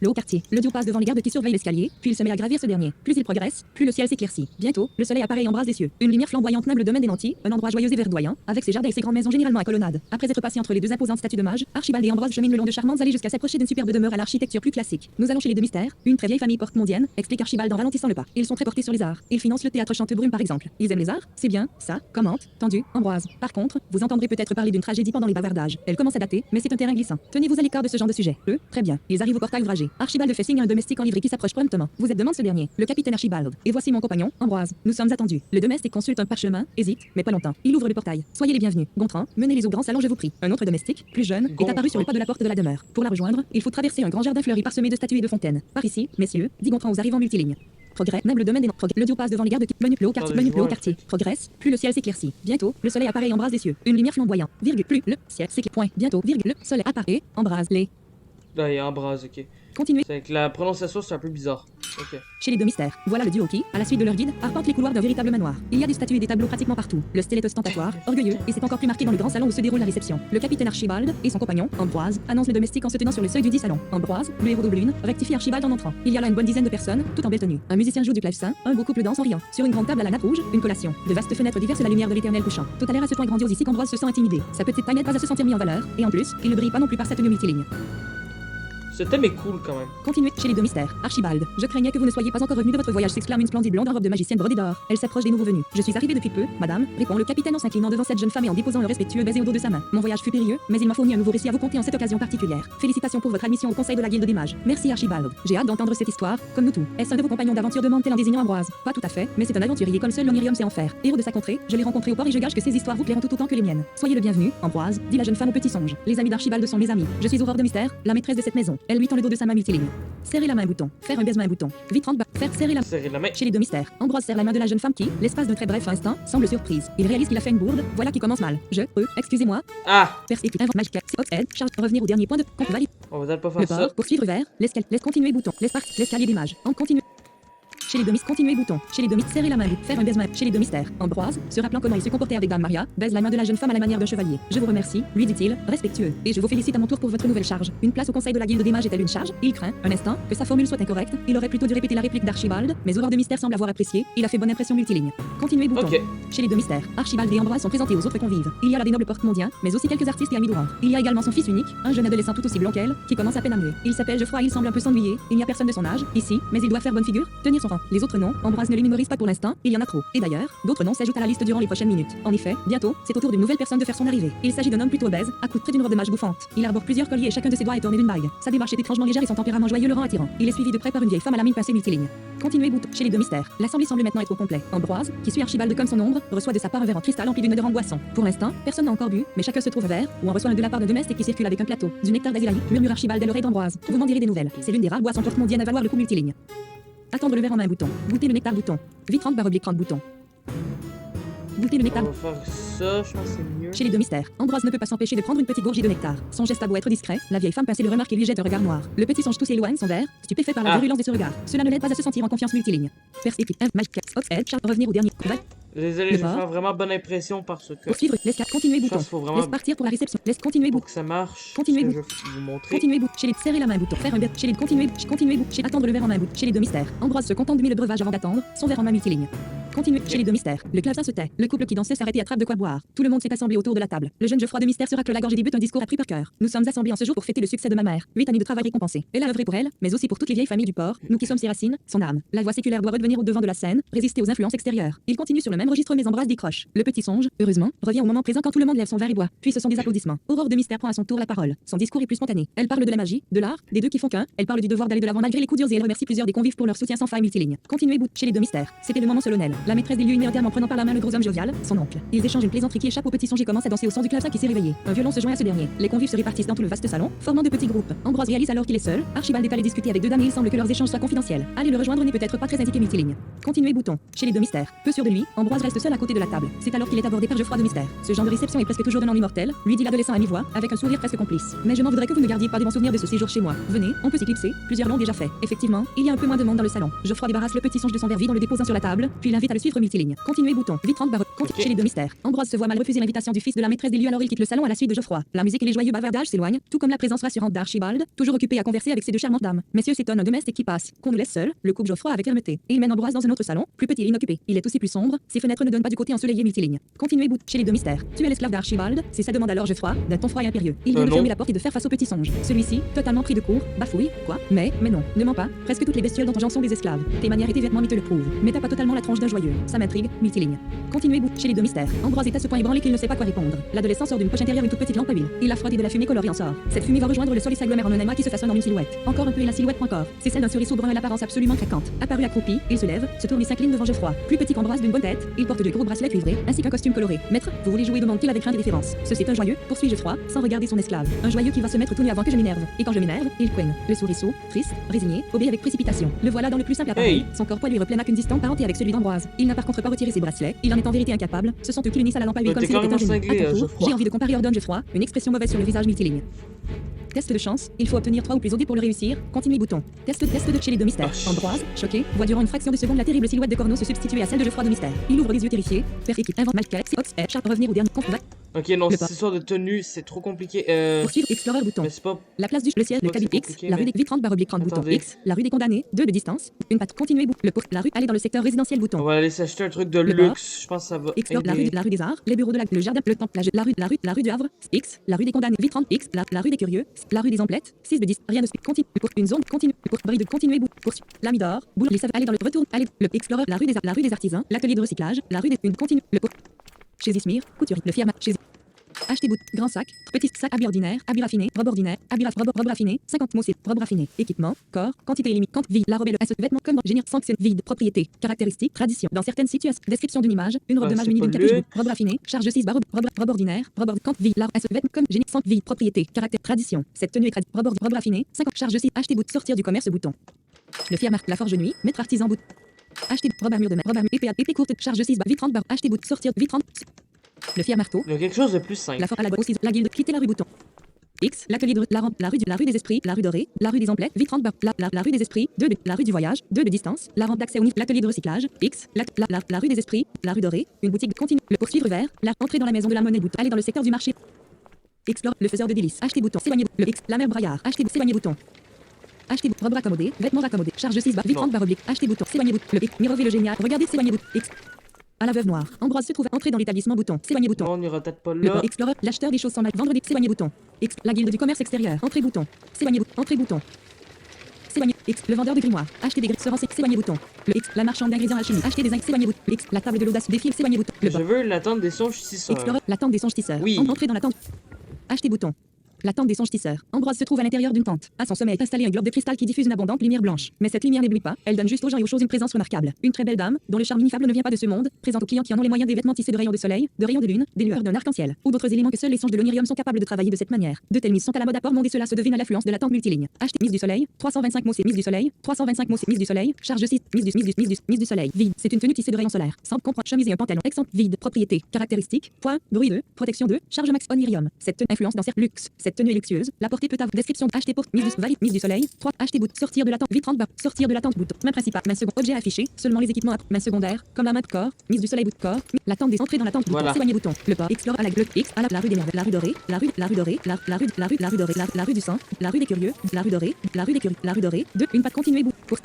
Le haut quartier. Le duo passe devant les gardes qui surveillent l'escalier, puis il se met à gravir ce dernier. Plus il progresse, plus le ciel s'éclaircit. Bientôt, le soleil apparaît et embrase les cieux. Une lumière flamboyante meuble le domaine des nantis, un endroit joyeux et verdoyant, avec ses jardins et ses grandes maisons généralement à colonnades. Après être passé entre les deux imposantes statues de mages, Archibald et Ambrose cheminent le long de charmantes allées jusqu'à s'approcher d'une superbe demeure à l'architecture plus classique. Nous allons chez les deux mystères, une très vieille famille porte-mondienne, explique Archibald en ralentissant le pas. Ils sont très portés sur les arts. Ils financent le théâtre Chantebrume par exemple. Ils aiment les arts, c'est bien, ça, commente, tendu, Ambroise. Par contre, vous entendrez peut-être parler d'une tragédie pendant les bavardages. Elle commence à dater, mais c'est un terrain glissant. Tenez-vous à l'écart de ce genre de sujet. Eux, très bien. Ils arrivent au portail ouvragé. Archibald fait signe à un domestique en livrée qui s'approche promptement. Vous êtes demande ce dernier, le capitaine Archibald. Et voici mon compagnon, Ambroise. Nous sommes attendus. Le domestique consulte un parchemin, hésite, mais pas longtemps. Il ouvre le portail. Soyez les bienvenus. Gontran, menez-les au grand salon, je vous prie. Un autre domestique, plus jeune, est apparu sur le pas de la porte de la demeure. Pour la rejoindre, il faut traverser un grand jardin fleuri parsemé de statues et de fontaines. Par ici, messieurs, dit Gontran aux arrivants multilignes. Progrès, même le domaine des le duo passe devant les gardes qui menu le haut quartier, menu le haut quartier. Progresse, plus le ciel s'éclaircit. Bientôt, le soleil apparaît et embrase les cieux. Une lumière flamboyante. Virgule, plus le ciel s'éclaircit. Point. Bientôt, virgule, le soleil apparaît, embrase les. Là, il embrase, ok. Continuez. C'est avec la prononciation, c'est un peu bizarre. Ok. Chez les deux mystères, voilà le duo qui, à la suite de leur guide, arpente les couloirs d'un véritable manoir. Il y a des statues et des tableaux pratiquement partout. Le style est ostentatoire, orgueilleux, et c'est encore plus marqué dans le grand salon où se déroule la réception. Le capitaine Archibald et son compagnon, Ambroise, annoncent le domestique en se tenant sur le seuil du dit salon. Ambroise, le héros d'Aubelune, rectifie Archibald en entrant. Il y a là une bonne dizaine de personnes, tout en belle tenue. Un musicien joue du clavecin, un beau couple danse en riant. Sur une grande table à la nappe rouge, une collation. De vastes fenêtres diversent la lumière de l'éternel couchant. Tout a l'air à ce point grandiose ici qu'Ambroise se sent intimidé. Sa petite taille n'aide pas à se sentir mis en valeur, et en plus, il ne brille pas non plus par sa tenue multiligne. Ce thème est cool quand même. Continuez chez les deux mystères. Archibald, je craignais que vous ne soyez pas encore revenu de votre voyage, s'exclame une splendide blonde en robe de magicienne brodée d'or. Elle s'approche des nouveaux venus. Je suis arrivé depuis peu, madame, répond le capitaine en s'inclinant devant cette jeune femme et en déposant un respectueux baiser au dos de sa main. Mon voyage fut périlleux, mais il m'a fourni un nouveau récit à vous conter en cette occasion particulière. Félicitations pour votre admission au conseil de la guilde des mages. Merci Archibald. J'ai hâte d'entendre cette histoire, comme nous tous. Est-ce un de vos compagnons d'aventure demande-t-elle en désignant Ambroise? Pas tout à fait, mais c'est un aventurier comme seul l'Onyrium sait en faire. Héros de sa contrée, je l'ai rencontré au port et je gage que ses histoires vous plairont tout autant que les miennes. Soyez le bienvenu, Ambroise, dit la jeune femme au petit songe. Les amis d'Archibald sont mes amis. Je suis Aurore de Mystère, la maîtresse de cette maison. Elle lui tend le dos de sa main multiligne. Serrer la main bouton. Faire un baisement un bouton. Vite 30 faire serrer la main. Chez les deux mystères, Ambroise serre la main de la jeune femme qui, l'espace d'un très bref instant, semble surprise. Il réalise qu'il a fait une bourde, voilà qui commence mal. Excusez-moi. Ah! Magique, charge, revenir au dernier point de valide. On va peut-être pas Le faire ça. port, poursuivre vers, laisse continuer bouton. L'escalier des mages. En continu. Chez les deux mystères, continuez bouton. Chez les deux mystères, serrer la main, faire un baisement. Chez les deux mystères, Ambroise, se rappelant comment il se comportait avec Dame Maria, baise la main de la jeune femme à la manière d'un chevalier. Je vous remercie, lui dit-il, respectueux, et je vous félicite à mon tour pour votre nouvelle charge. Une place au conseil de la guilde des mages est-elle une charge? Il craint, un instant, que sa formule soit incorrecte. Il aurait plutôt dû répéter la réplique d'Archibald, mais Aurore de Mystère semble avoir apprécié. Il a fait bonne impression multiligne. Continuez bouton. Ok. Chez les deux mystères, Archibald et Ambroise sont présentés aux autres convives. Il y a là des nobles porte-mondiens, mais aussi quelques artistes et amis d'Aurore. Il y a également son fils unique, un jeune adolescent tout aussi blanc qu'elle, qui commence à peine à muer. Il s'appelle Geoffroy, il semble un peu s'ennuyer. Il n'y a personne de son âge ici, mais il doit faire bonne figure, tenir son rang. Les autres noms, Ambroise ne les mémorise pas pour l'instant, il y en a trop. Et d'ailleurs, d'autres noms s'ajoutent à la liste durant les prochaines minutes. En effet, bientôt, c'est au tour d'une nouvelle personne de faire son arrivée. Il s'agit d'un homme plutôt obèse, accroupi près d'une robe de mage bouffante. Il arbore plusieurs colliers et chacun de ses doigts est orné d'une bague. Sa démarche est étrangement légère et son tempérament joyeux le rend attirant. Il est suivi de près par une vieille femme à la mine pincée multiligne. Continuez bouton. Chez les deux mystères, l'assemblée semble maintenant être au complet. Ambroise, qui suit Archibald comme son ombre, reçoit de sa part un verre en cristal empli d'une odeur en boisson. Pour l'instant, personne n'a encore bu, mais chacun se trouve vert, ou en reçoit un de la part d'un domestique qui circule avec un plateau. Du nectar d'Azilaï, murmure Archibald à l'oreille d'Ambroise. Vous m'en direz des nouvelles. C'est l'une des rares boissons porte-mondiennes à valoir le coup multiligne. Attendre le verre en main bouton. Goûter le nectar bouton. Vite 30/30 bouton. Goûter le nectar. On va faire ça, je pense que c'est mieux. Chez les deux mystères, Ambroise ne peut pas s'empêcher de prendre une petite gorgée de nectar. Son geste a beau être discret, la vieille femme pincée le remarque et lui jette un regard noir. Le petit songe tout s'éloigne son verre, stupéfait par la virulence de ce regard. Cela ne l'aide pas à se sentir en confiance multiligne. Magique, revenir au dernier. Désolé, je vais faire vraiment bonne impression parce que. Poursuivre, laisse continuer bouton. Laisse partir pour la réception. Laisse continuer bouton. Pour que ça marche. Continuez je bouton. vais vous montrer. Continuez bouton. Chez les serrer la main bouton. Faire un bet. Chez les continuer bouton. Chez attendre le verre en main bouton. Chez les deux mystères. Ambroise se contente d'humer le breuvage avant d'attendre. Son verre en main multiligne. Continuez. Chez les deux mystères. Le clavecin se tait. Le couple qui dansait s'arrêtait à trappe de quoi boire. Tout le monde s'est assemblé autour de la table. Le jeune Geoffroy de Mystère se racle la gorge et débute un discours appris par cœur. Nous sommes assemblés en ce jour pour fêter le succès de ma mère. 8 années de travail récompensées. Elle a œuvré pour elle, mais aussi pour toutes les vieilles familles du port. Nous qui sommes ses racines, son âme. La voix séculaire doit redevenir au devant de la scène, résister aux influences extérieures. Il continue sur le même registre mais Ambroise décroche. Le petit songe, heureusement, revient au moment présent quand tout le monde lève son verre et boit. Puis ce sont des applaudissements. Aurore de Mystère prend à son tour la parole. Son discours est plus spontané. Elle parle de la magie, de l'art, des deux qui font qu'un. Elle parle du devoir d'aller de l'avant malgré les coups durs et elle remercie plusieurs des convives pour leur soutien sans faille multiligne. Continuez bout chez les deux mystères. C'était le moment solennel. La maîtresse des lieux une en prenant par la main le gros homme jovial, son oncle. Ils échangent une plaisanterie qui échappe au petit songe et commence à danser au son du clavecin qui s'est réveillé. Un violon se joint à ce dernier. Les convives se répartissent dans tout le vaste salon, formant de petits groupes. Ambroise réalise alors qu'il est seul. Archibald est allé discuter avec deux dames et il semble que leurs échanges soient confidentiels. Aller le rejoindre n'est peut-être pas très indiqué multiligne. Continuez bouton. Chez les deux mystères. Peu sûr de lui, Ambroise reste seul à côté de la table. C'est alors qu'il est abordé par Geoffroy de Mystère. Ce genre de réception est presque toujours d'un ennui mortel, lui dit l'adolescent à mi-voix, avec un sourire presque complice. Mais je m'en voudrais que vous ne gardiez pas des bons souvenirs de ce séjour chez moi. Venez, on peut s'éclipser. Plusieurs l'ont déjà fait. Effectivement, il y a un peu moins de monde dans le salon. Geoffroy débarrasse le petit songe de son verre vide en le déposant sur la table, puis l'invite invite à le suivre multiligne. Continuer bouton. Vite 30 barres. Chez les deux mystères. Ambroise se voit mal refuser l'invitation du fils de la maîtresse des lieux, alors il quitte le salon à la suite de Geoffroy. La musique et les joyeux bavardages s'éloignent, tout comme la présence rassurante d'Archibald, toujours occupé à converser avec ces deux charmantes dames. Messieurs s'étonnent un domestique qui passe. Qu'on nous laisse seuls, le couple Geoffroy avec fermeté. Et il mène Ambroise dans un autre salon, plus petit et inoccupé. Il est aussi plus sombre, ses fenêtres ne donnent pas du côté ensoleillé multiligne. Continuez bout chez les deux mystères. Tu es l'esclave d'Archibald, c'est ça demande alors Geoffroy, d'un ton froid et impérieux. Il vient de fermer la porte et de faire face au petit songe. Celui-ci, totalement pris de court, bafouille, quoi? Mais non, ne mens pas, presque toutes les bestioles dont j'en sont des esclaves. Tes manières et tes vêtements te le prouvent. Mais t'as pas totalement la tronche d'un joyeux. Ça m'intrigue, multiligne. Continuez bout chez les deux mystères. Ambroise est à ce point ébranlé qu'il ne sait pas quoi répondre. L'adolescent sort d'une poche intérieure une toute petite lampe à huile. Il la frotte et de la fumée colorée en sort. Cette fumée va rejoindre le sol et s'agglomère en un amas qui se façonne en une silhouette. Encore un peu et la silhouette prend corps. C'est celle d'un cerisseau brun à l'apparence absolument craquante. Apparu accroupi, il se lève, se tourne et s'incline devant Geoffroy. Plus petit qu'Ambroise d'une bonne tête, il porte de gros bracelets cuivrés ainsi qu'un costume coloré. Maître, vous voulez jouer, demande-t-il avec crainte et déférence. Ceci est un joyeux, poursuit Geoffroy, sans regarder son esclave. Un joyeux qui va se mettre tout nu avant que je m'énerve. Et quand je m'énerve, il poigne. Le souriceau, triste, résigné, obéit avec précipitation. Le voilà dans le plus simple appareil. Son corps poilu replaît n'a qu'une distante parenté avec celui d'Ambroise. Il n'a par contre pas retiré ses bracelets. Il en est en vérité incapable. Ce sont eux qui l'unissent à la lampe à huile comme s'il était un génie. À ton tour, j'ai envie de comparer, ordonne Geoffroy, une expression mauvaise sur le visage multiligne. Test de chance, il faut obtenir 3 ou plus OD pour le réussir. Continuer bouton. Test de chez les deux mystères. Ambroise, choqué, voit durant une fraction de seconde la terrible silhouette de Corneau se substituer à celle de Geoffroy de mystère. Il ouvre les yeux terrifiés. Père équipe, invente Malquette, Ox, Sharp, revenir au dernier combat. Ok, non, cette histoire de tenue, c'est trop compliqué. Poursuivre Explorer bouton. Mais c'est pas... La place du le siège, le cabine X, la rue des Vies 30 /30 bouton Attendez. X, la rue des condamnés, 2 de distance, une patte continuer bouton, la rue aller dans le secteur résidentiel bouton. On va aller s'acheter un truc de Le luxe, je pense que ça va X, la aider. rue des Arts, les bureaux de le jardin, le temple, la rue du Havre, X, la rue des condamnés, Vie 30 X, la rue des curieux, la rue des emplettes, 6 de 10, rien de continue, une zone continue, brille de continuer bout, poursuit, l'Amidor, boule, les saveurs, aller dans le retour, aller, le Explorer, la rue des artisans, l'atelier de recyclage, la rue des, une continue, le chez Ismir, couturier, le firma, chez acheter bout, grand sac, petit sac, habit ordinaire, habit raffiné, robe ordinaire, robe raffiné, 50 mots, c'est robe raffiné, équipement, corps, quantité limite, vide, la robe et le S, vêtements comme génère, sanction, vide, propriété, caractéristiques, tradition, dans certaines situations, description d'une image, une robe de mage munie d'une capuche, robe raffinée, charge 6 robe ordinaire, robe vide, la S, vêtements comme génie, sans vide, propriété, caractère, tradition, cette tenue est robe raffinée, 50 charge 6, acheter bout, sortir du commerce bouton. Le fier marque, la forge nuit, maître artisan bout. Acheter robe armure de mer, robe armure, épée courte, charge 6, vite 30 acheter bout, sortir, vite 30. Le fier marteau. Il y a quelque chose de plus simple. La force à la bosse, la guilde, quitter la rue bouton. X, l'atelier de la rue des esprits, la rue dorée, la rue des emplettes, vite 30 la rue des esprits, 2 de la rue du voyage, 2 de distance, la rampe d'accès unique, l'atelier de recyclage, X, la rue des esprits, la rue dorée, une boutique continue, le poursuivre vers, la entrée dans la maison de la monnaie bouton, aller dans le secteur du marché. Explore, le faiseur de délices, acheter bouton, s'éloigner, le X, la mère braillard, acheter, s'éloigner bouton. Acheter robe raccommodée, vêtements raccommodés, charge 6 vite 30 oblique, acheter bouton, s'éloigner bouton, le X, Mirover le génial, regardez s'éloigner bouton, X. À la veuve noire, Ambroise se trouve entrer dans l'établissement bouton, s'éloigner bouton. Non, on ira peut-être pas Le là. Explorer, l'acheteur des choses sans marque, vendre des s'éloigner bouton. X, la guilde du commerce extérieur, entrée bouton. S'éloigner bouton, entrée bouton. S'éloigner, X, le vendeur de grimoire, acheter des griffes, se renseigner, s'éloigner bouton. Le X, la marchande d'ingrédients alchimiques, acheter des s'éloigner bouton. Le X, la table de l'audace, défier, s'éloigner bouton. Le Je veux l'attente des songes tisseurs. Explorer, la tente des songes tisseurs. Oui. Entrer dans la tente. Acheter bouton. La tente des songes tisseurs. Ambroise se trouve à l'intérieur d'une tente. À son sommet est installé un globe de cristal qui diffuse une abondante lumière blanche. Mais cette lumière n'éblouit pas, elle donne juste aux gens et aux choses une présence remarquable. Une très belle dame, dont le charme ineffable ne vient pas de ce monde, présente aux clients qui en ont les moyens des vêtements tissés de rayons de soleil, de rayons de lune, des lueurs d'un arc-en-ciel, ou d'autres éléments que seuls les songes de l'onirium sont capables de travailler de cette manière. De telles mises sont à la mode à Port-Monde et cela se devine à l'affluence de la tente multiligne. Acheter mise du soleil, 325 mots c'est mise du soleil, 325 mots c'est mise du soleil, charge 6, mise du soleil, vide, c'est une tenue tissée de rayons solaires. Sans comprendre chemise et un pantalon, exemple, vide, propriété, caractéristiques, point, bruit 2, protection 2, charge max onirium. Cette tenue influence dans certes luxe, cette tenue est luxueuse, la portée peut avoir description acheter pour mise du soleil, 3 acheter bout, sortir de la tente, vite 30 sortir de la tente bouton, main principale, main second, objet affiché, seulement les équipements main secondaire, comme la main de corps, mise du soleil bout de corps, la tente des entrées dans la tente bouton, Voilà. s'éloigner bouton, le port, explore à la le X, à la rue des merveilles, la rue dorée, la rue dorée, la rue dorée, la rue du sang, la rue des curieux, la rue dorée, la rue des curieux, la rue dorée, 2, une patte continuer bout, pour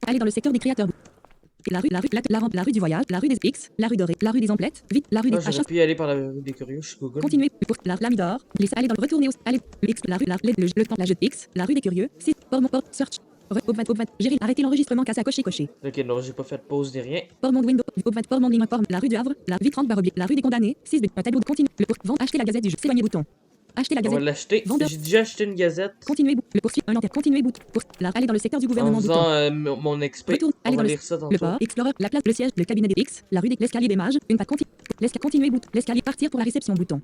aller dans le secteur des créateurs. La rue du voyage, la rue des X, la rue dorée, la rue des emplettes, vite, la rue des J'aurais achats. pu y aller par la rue des curieux, je suis Google. Continuer pour la Lamidor, laisser aller dans le retourner au aller le X, la rue le temps la jeu X, la rue des curieux, 6 port search au 20 gérer arrêter l'enregistrement casse à cocher. Ok, non, j'ai pas fait de pause ni rien. Port monde window port monde ligne port la rue du Havre, la vie 30 oblique, la rue des condamnés, 6 un tableau de continue, le vendre acheter la gazette du jeu, s'éloigner bouton. Acheter la On va gazette. l'acheter. Vendeur. J'ai déjà acheté une gazette. Continuer bout, le poursuivre un lanterne, continuer bout, pour aller dans le secteur du En gouvernement bouton. faisant mon expé. Retourne, On aller va dans lire ça le tantôt. port, Explorer, la place, le siège, le cabinet des X, la rue des l'escalier des mages, une patte continue, continuer bout, l'escalier partir pour la réception bouton.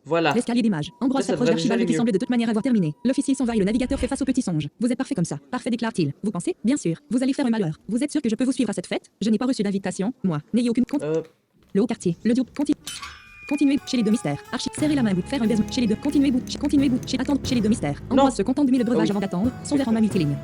Voilà. L'escalier des mages. Ambroise Ça s'approche devrait d'Archibald aller qui mieux. semble de toute manière avoir terminé. L'officier s'en va et le navigateur fait face au petit songe. Vous êtes parfait comme ça. Parfait déclare-t-il. Vous pensez? Bien sûr. Vous allez faire un malheur. Vous êtes sûr que je peux vous suivre à cette fête? Je n'ai pas reçu d'invitation. Moi. N'ayez aucune compte. Le haut quartier. Le duo. Continuez chez les deux mystères. Archi, serrez la main, bout, faire un baisement chez les deux. Continuez bout, chez attendre chez les deux mystères. Ambroise se contente de 1000 breuvages avant d'attendre. Son verre en main multiligne.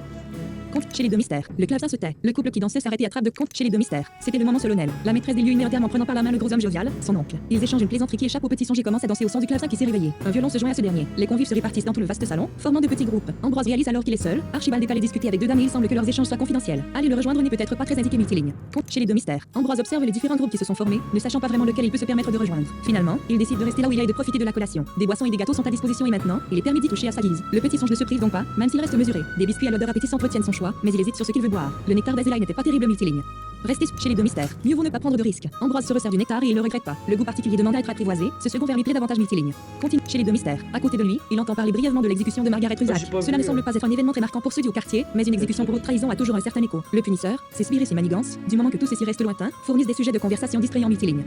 Compte chez les deux mystères. Le clavecin se tait. Le couple qui dansait s'arrête et attrape de compte chez les deux mystères. C'était le moment solennel. La maîtresse des lieux immédiatement en prenant par la main le gros homme jovial, son oncle. Ils échangent une plaisanterie qui échappe au petit songe et commencent à danser au son du clavecin qui s'est réveillé. Un violon se joint à ce dernier. Les convives se répartissent dans tout le vaste salon, formant de petits groupes. Ambrose réalise alors qu'il est seul. Archibald est allé discuter avec deux dames et il semble que leurs échanges soient confidentiels. Aller le rejoindre n'est peut-être pas très indiqué multiligne. Compte chez les deux mystères. Ambrose observe les différents groupes qui se sont formés, ne sachant pas vraiment lequel il peut se permettre de rejoindre. Finalement, il décide de rester là où il est et de profiter de la collation. Des boissons et des gâteaux sont à disposition et maintenant, il est permis d'y toucher à sa guise. Le petit songe ne se prive donc pas, même s'il reste mesuré. Des biscuits à l'odeur appétissante retiennent son choix, mais il hésite sur ce qu'il veut boire. Le nectar d'Azélaï n'était pas terrible multiligne. Restez chez les deux mystères. Mieux vaut ne pas prendre de risques. Ambrose se resserre du nectar et il le regrette pas. Le goût particulier demande à être apprivoisé. Ce second verre lui plaît davantage multiligne. Continue chez les deux mystères. À côté de lui, il entend parler brièvement de l'exécution de Margaret Russac. Cela ne semble pas être un événement très marquant pour ceux du quartier, mais une exécution pour haute trahison a toujours un certain écho. Le punisseur, ses sbires et ses manigances, du moment que tout ceci reste lointain, fournissent des sujets de conversation distrayants multilignes.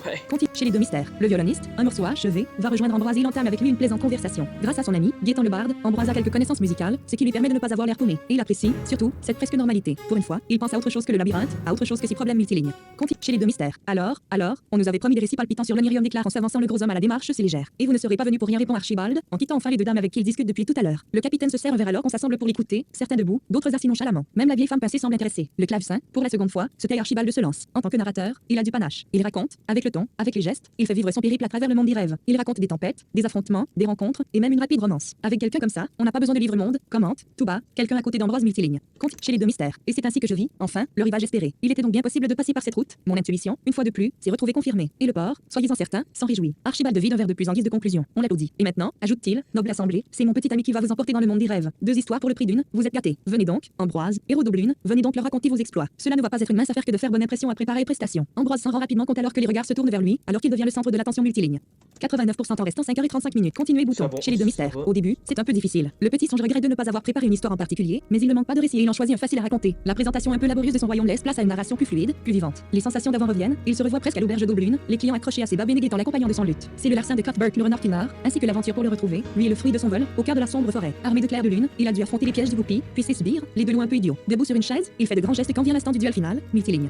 Ouais. Continue chez les deux mystères. Le violoniste, un morceau achevé, va rejoindre Ambroise et il entame avec lui une plaisante conversation. Grâce à son ami, Gaétan le barde, Ambroise a quelques connaissances musicales, ce qui lui permet de ne pas avoir l'air paumé. Et il apprécie, surtout, cette presque normalité. Pour une fois, il pense à autre chose que le labyrinthe, à autre chose que ses problèmes multilignes. Continue chez les deux mystères. Alors, on nous avait promis des récits palpitants sur l'onirium déclare en s'avançant le gros homme à la démarche si légère. Et vous ne serez pas venu pour rien, répond Archibald, en quittant enfin les deux dames avec qui il discute depuis tout à l'heure. Le capitaine se sert un verre alors qu'on s'assemble pour l'écouter, certains debout, d'autres assis nonchalamment. Même la vieille femme pincée semble intéressée. Le clavecin, pour la seconde fois, se tait Archibald se lance. En tant que narrateur, il a du panache. Il raconte, avec le ton, avec les gestes, il fait vivre son périple à travers le monde des rêves. Il raconte des tempêtes, des affrontements, des rencontres et même une rapide romance. Avec quelqu'un comme ça, on n'a pas besoin de livre monde, commente, tout bas, quelqu'un à côté d'Ambroise multiligne. Compte chez les deux mystères. Et c'est ainsi que je vis, enfin, le rivage espéré. Il était donc bien possible de passer par cette route. Mon intuition, une fois de plus, s'est retrouvée confirmée. Et le port, soyez-en certains, s'en réjouit. Archibald vide un verre de plus en guise de conclusion. On l'applaudit. Et maintenant, ajoute-t-il, noble assemblée, c'est mon petit ami qui va vous emporter dans le monde des rêves. Deux histoires pour le prix d'une, vous êtes gâtés. Venez donc, Ambroise, héros d'Aubelune, venez donc leur raconter vos exploits. Cela ne va pas être une mince affaire que de faire bonne impression après pareille prestation. Ambroise s'en rend rapidement compte alors que les regards se tournent vers lui, alors qu'il devient le centre de l'attention multiligne. 89% en restant 5h35. Continuez bouton. Bon, chez les deux mystères. Au début, c'est un peu difficile. Le petit songe regrette de ne pas avoir préparé une histoire en particulier, mais il ne manque pas de récit et il en choisit un facile à raconter. La présentation un peu laborieuse de son royaume laisse place à une narration plus fluide, plus vivante. Les sensations d'avant reviennent, il se revoit presque à l'auberge d'Aubelune, les clients accrochés à ses bas bénégués en l'accompagnant de son luth. C'est le larcin de Cuthbert le renard pinard, ainsi que l'aventure pour le retrouver, lui et le fruit de son vol, au cœur de la sombre forêt. Armé de clair de lune, il a dû affronter les pièges du goupil, puis ses sbires, les deux loups un peu idiots. Debout sur une chaise, il fait de grands gestes quand vient l'instant du duel final, multiligne.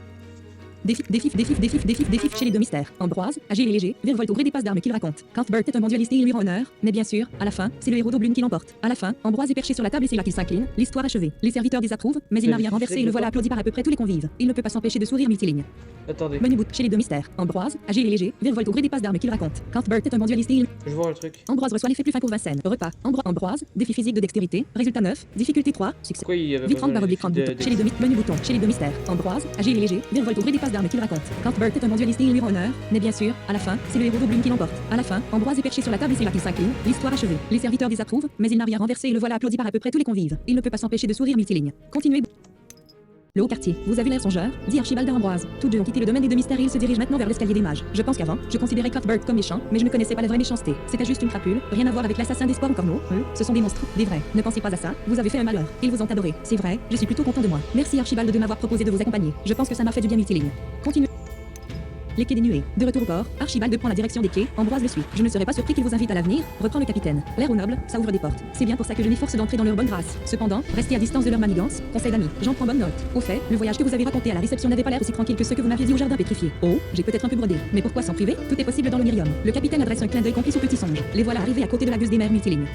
Défif chez les deux mystères. Ambroise, agile et léger, virevolte au gré des passes d'armes qu'il raconte. Cuthbert est un bon dueliste et il lui rend honneur, mais bien sûr, à la fin, c'est le héros d'Aubelune qui l'emporte. À la fin, Ambroise est perché sur la table et c'est là qu'il s'incline, l'histoire achevée. Les serviteurs désapprouvent, mais il n'a rien renversé et le voilà applaudi par à peu près tous les convives. Il ne peut pas s'empêcher de sourire multiligne. Attendez, Menu bout chez les deux mystères. Ambroise, agile et léger, virevolte au gré des passes d'armes qu'il raconte. Cuthbert est un bon dueliste et il... je vois le truc. Ambroise reçoit l'effet plus fin pour Vincennes. Repas. Ambroise, défi physique de dextérité. Résultat 9, difficulté 3, succès. Pourquoi il y avait Vite 30 besoin barre oblique 30 boutons. Chez les deux menu bouton. Chez les deux mystères. Ambroise, agile et léger, virevolte au gré des passes d'armes qu'il raconte. Cuthbert est un bon dueliste et il lui rend honneur, mais bien sûr, à la fin, c'est le héros d'Aubelune qui l'emporte. À la fin, Ambroise est perché sur la table et c'est là qu'il s'incline, l'histoire achevée. Les serviteurs désapprouvent, mais il n'a rien renversé et le voilà applaudi par à peu près tous les convives. Il ne peut pas s'empêcher de sourire multiligne. Continuez. Le haut quartier. Vous avez l'air songeur, dit Archibald à Ambroise. Tous deux ont quitté le domaine des deux mystères et ils se dirigent maintenant vers l'escalier des mages. Je pense qu'avant, je considérais Cuthbert comme méchant, mais je ne connaissais pas la vraie méchanceté. C'était juste une crapule, rien à voir avec l'assassin d'espoir ou Corneau. Eux, ce sont des monstres, des vrais. Ne pensez pas à ça, vous avez fait un malheur. Ils vous ont adoré. C'est vrai, je suis plutôt content de moi. Merci Archibald de m'avoir proposé de vous accompagner. Je pense que ça m'a fait du bien multiligne. Continuez. Les quais des nuées. De retour au port, Archibald prend la direction des quais, Ambroise le suit. Je ne serais pas surpris qu'il vous invite à l'avenir, reprend le capitaine. L'air au noble, ça ouvre des portes. C'est bien pour ça que je m'efforce d'entrer dans leur bonne grâce. Cependant, restez à distance de leur manigance, conseil d'amis. J'en prends bonne note. Au fait, le voyage que vous avez raconté à la réception n'avait pas l'air aussi tranquille que ce que vous m'aviez dit au jardin pétrifié. Oh, j'ai peut-être un peu brodé, mais pourquoi s'en priver? Tout est possible dans le Miriam. Le capitaine adresse un clin d'œil complice au petit songe. Les voilà arrivés à côté de la gueuse des mers multiligne.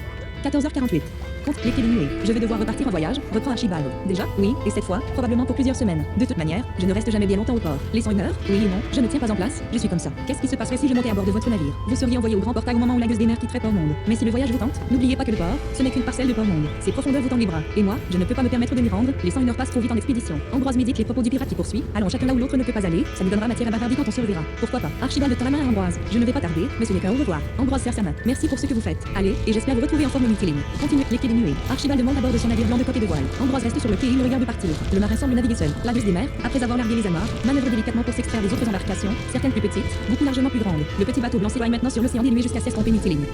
14h48. Compte les quais des nuées. Je vais devoir repartir en voyage, reprend Archibald. Déjà? Oui, et cette fois, probablement pour plusieurs semaines. De toute manière, je ne reste jamais bien longtemps au port. Laissons une heure? Oui et non, je ne tiens pas en place, je suis comme ça. Qu'est-ce qui se passerait si je montais à bord de votre navire? Vous seriez envoyé au grand portail au moment où la gueuse des mers quitterait Port-Monde. Mais si le voyage vous tente, n'oubliez pas que le port, ce n'est qu'une parcelle de Port-Monde. Ses profondeurs vous tendent les bras. Et moi, je ne peux pas me permettre de m'y rendre, laissant une heure passe trop vite en expédition. Ambroise médite les propos du pirate qui poursuit. Allons chacun là où l'autre ne peut pas aller, ça nous donnera matière à bavarder quand on se reverra. Pourquoi pas? Archibald tend la main à Ambroise. Je ne vais pas tarder, mais ce n'est qu'un au revoir. Ambroise serre sa main. Merci pour ce que vous faites. Allez, et j'espère vous retrouver en forme multiligne. Continuez les quais des nuées. Archibald monte à bord de son navire blanc de coque et de voile. Ambroise reste sur le quai et il le regarde partir. Le marin semble naviguer seul. La gueuse des mers, après avoir largué les amarres, manœuvre délicatement pour s'extraire des autres embarcations, certaines plus petites, beaucoup largement plus grandes. Le petit bateau blanc s'éloigne maintenant sur l'océan des nuées jusqu'à s'estomper multiligne.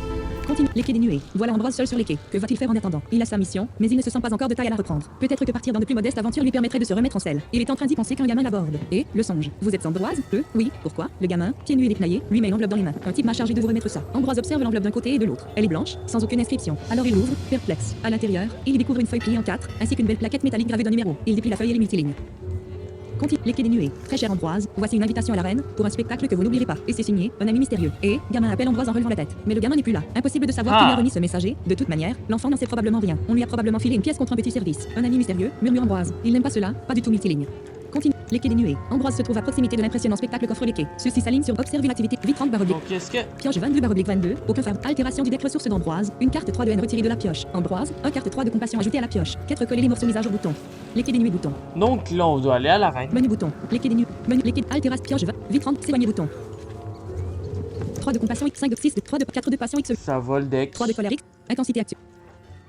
Continue les quais des nuées. Voilà Ambroise seul sur les quais. Que va-t-il faire en attendant? Il a sa mission, mais il ne se sent pas encore de taille à la reprendre. Peut-être que partir dans de plus modestes aventures lui permettrait de se remettre en selle. Il est en train d'y penser qu'un gamin l'aborde. Et le songe. Vous êtes Ambroise? Oui. Pourquoi? Le gamin, pieds nus et décnaillé, lui met l'enveloppe dans les mains. Un type m'a chargé de vous remettre ça. Ambroise observe l'enveloppe d'un côté et de l'autre. Elle est blanche, sans aucune inscription. Alors il l'ouvre, perplexe. À l'intérieur, il y découvre une feuille pliée en 4, ainsi qu'une belle plaquette métallique gravée d'un numéro. Il déplie la feuille et les multilignes. Continue. Les quais des nuées. Très cher Ambroise, voici une invitation à l'arène pour un spectacle que vous n'oublierez pas. Et c'est signé un ami mystérieux. Et gamin appelle Ambroise en relevant la tête. Mais le gamin n'est plus là. Impossible de savoir qui lui a remis ce messager. De toute manière, l'enfant n'en sait probablement rien. On lui a probablement filé une pièce contre un petit service. Un ami mystérieux, murmure Ambroise. Il n'aime pas cela, pas du tout multiligne. Continue. Les quais des nuées. Ambroise se trouve à proximité de l'impressionnant spectacle qu'offrent les quais. Ceux-ci s'alignent sur observer l'activité. Vite 30 barre oblique. Donc, est-ce que... Pioche 22 barre oblique 22. Aucun faire. Altération du deck ressource d'Ambroise. Une carte 3 de haine retirée de la pioche. Ambroise. Un carte 3 de compassion ajoutée à la pioche. 4 coller les morceaux mis à jour bouton. Les quais des nuées bouton. Donc là, on doit aller à l'arène. Menu bouton. Les quais des nuées. Menu. Les quais. Altération. Pioche 20. Vite 30. S'éloigner bouton. 3 de compassion X. 5 de 6 de 3 de 4 de passion X. Ça va le deck. 3 de colère X. Intensité actuelle.